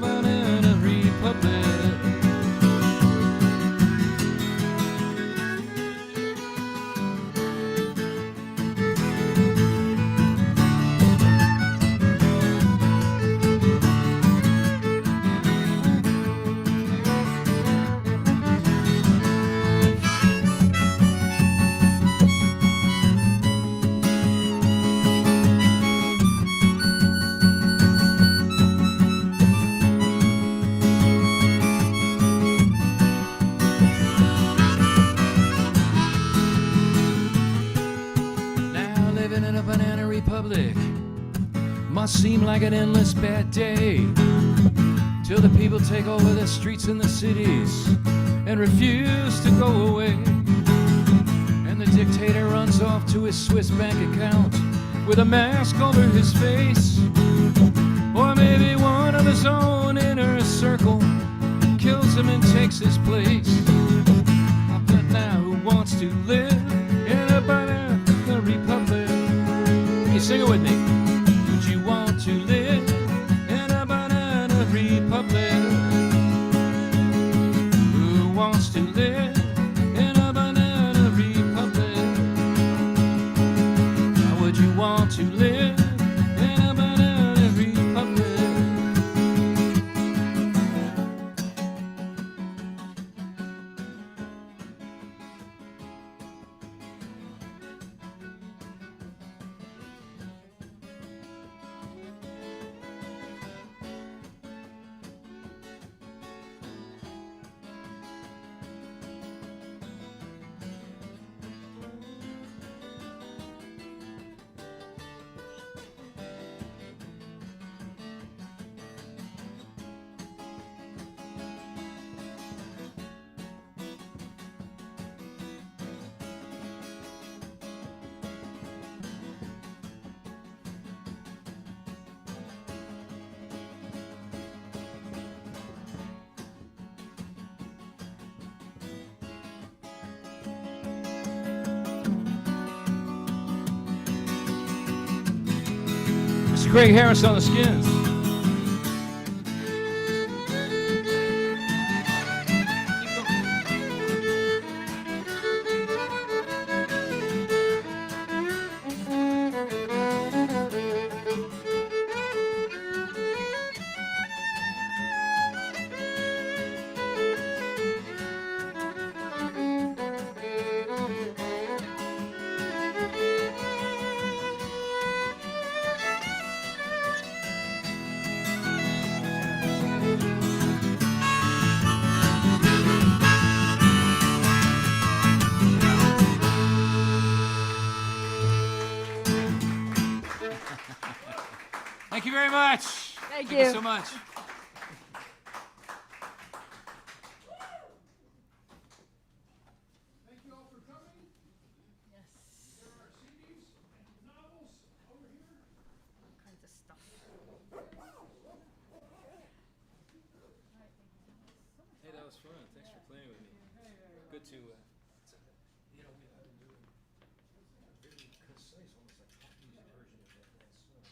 banana republic. Must seem like an endless bad day till the people take over the streets and the cities and refuse to go away. And the dictator runs off to his Swiss bank account with a mask over his face. Or maybe one of his own inner circle kills him and takes his place. But now who wants to live in a banana republic? Can you sing it with me? Would you want to live in a banana republic? Who wants to live in a banana republic? How would you want to live in a banana republic? Mr. Craig Harris on the skins. Thank you very much. Thank you you. so much. Thank you all for coming. Yes. There are CDs and novels over here. All kinds of stuff. Hey, that was fun. Thanks for playing with me. Good to, you know, I've been doing a very concise, almost like pop music version of that song.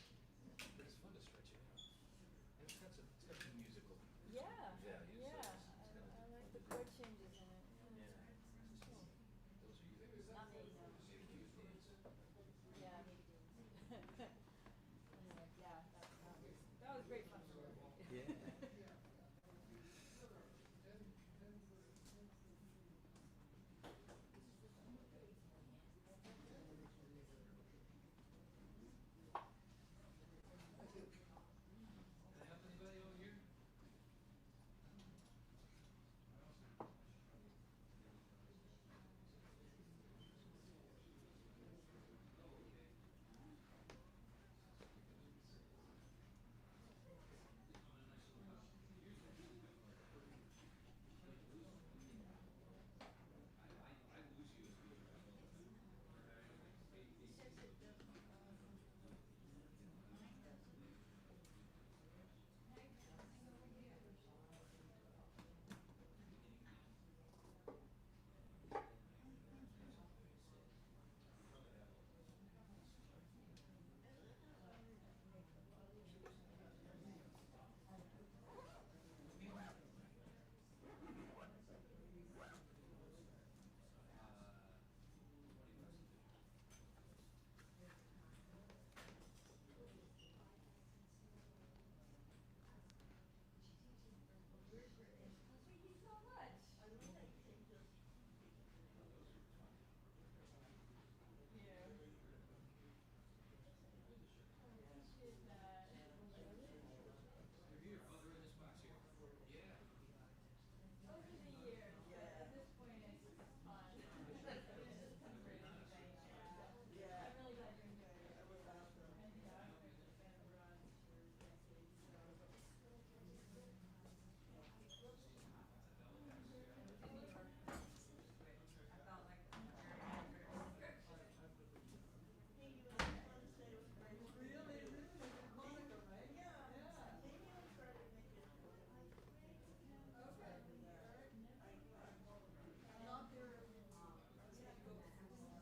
But it's fun to stretch it out. And it's got some musical. Yeah. Yeah, Yeah. I like the chord changes.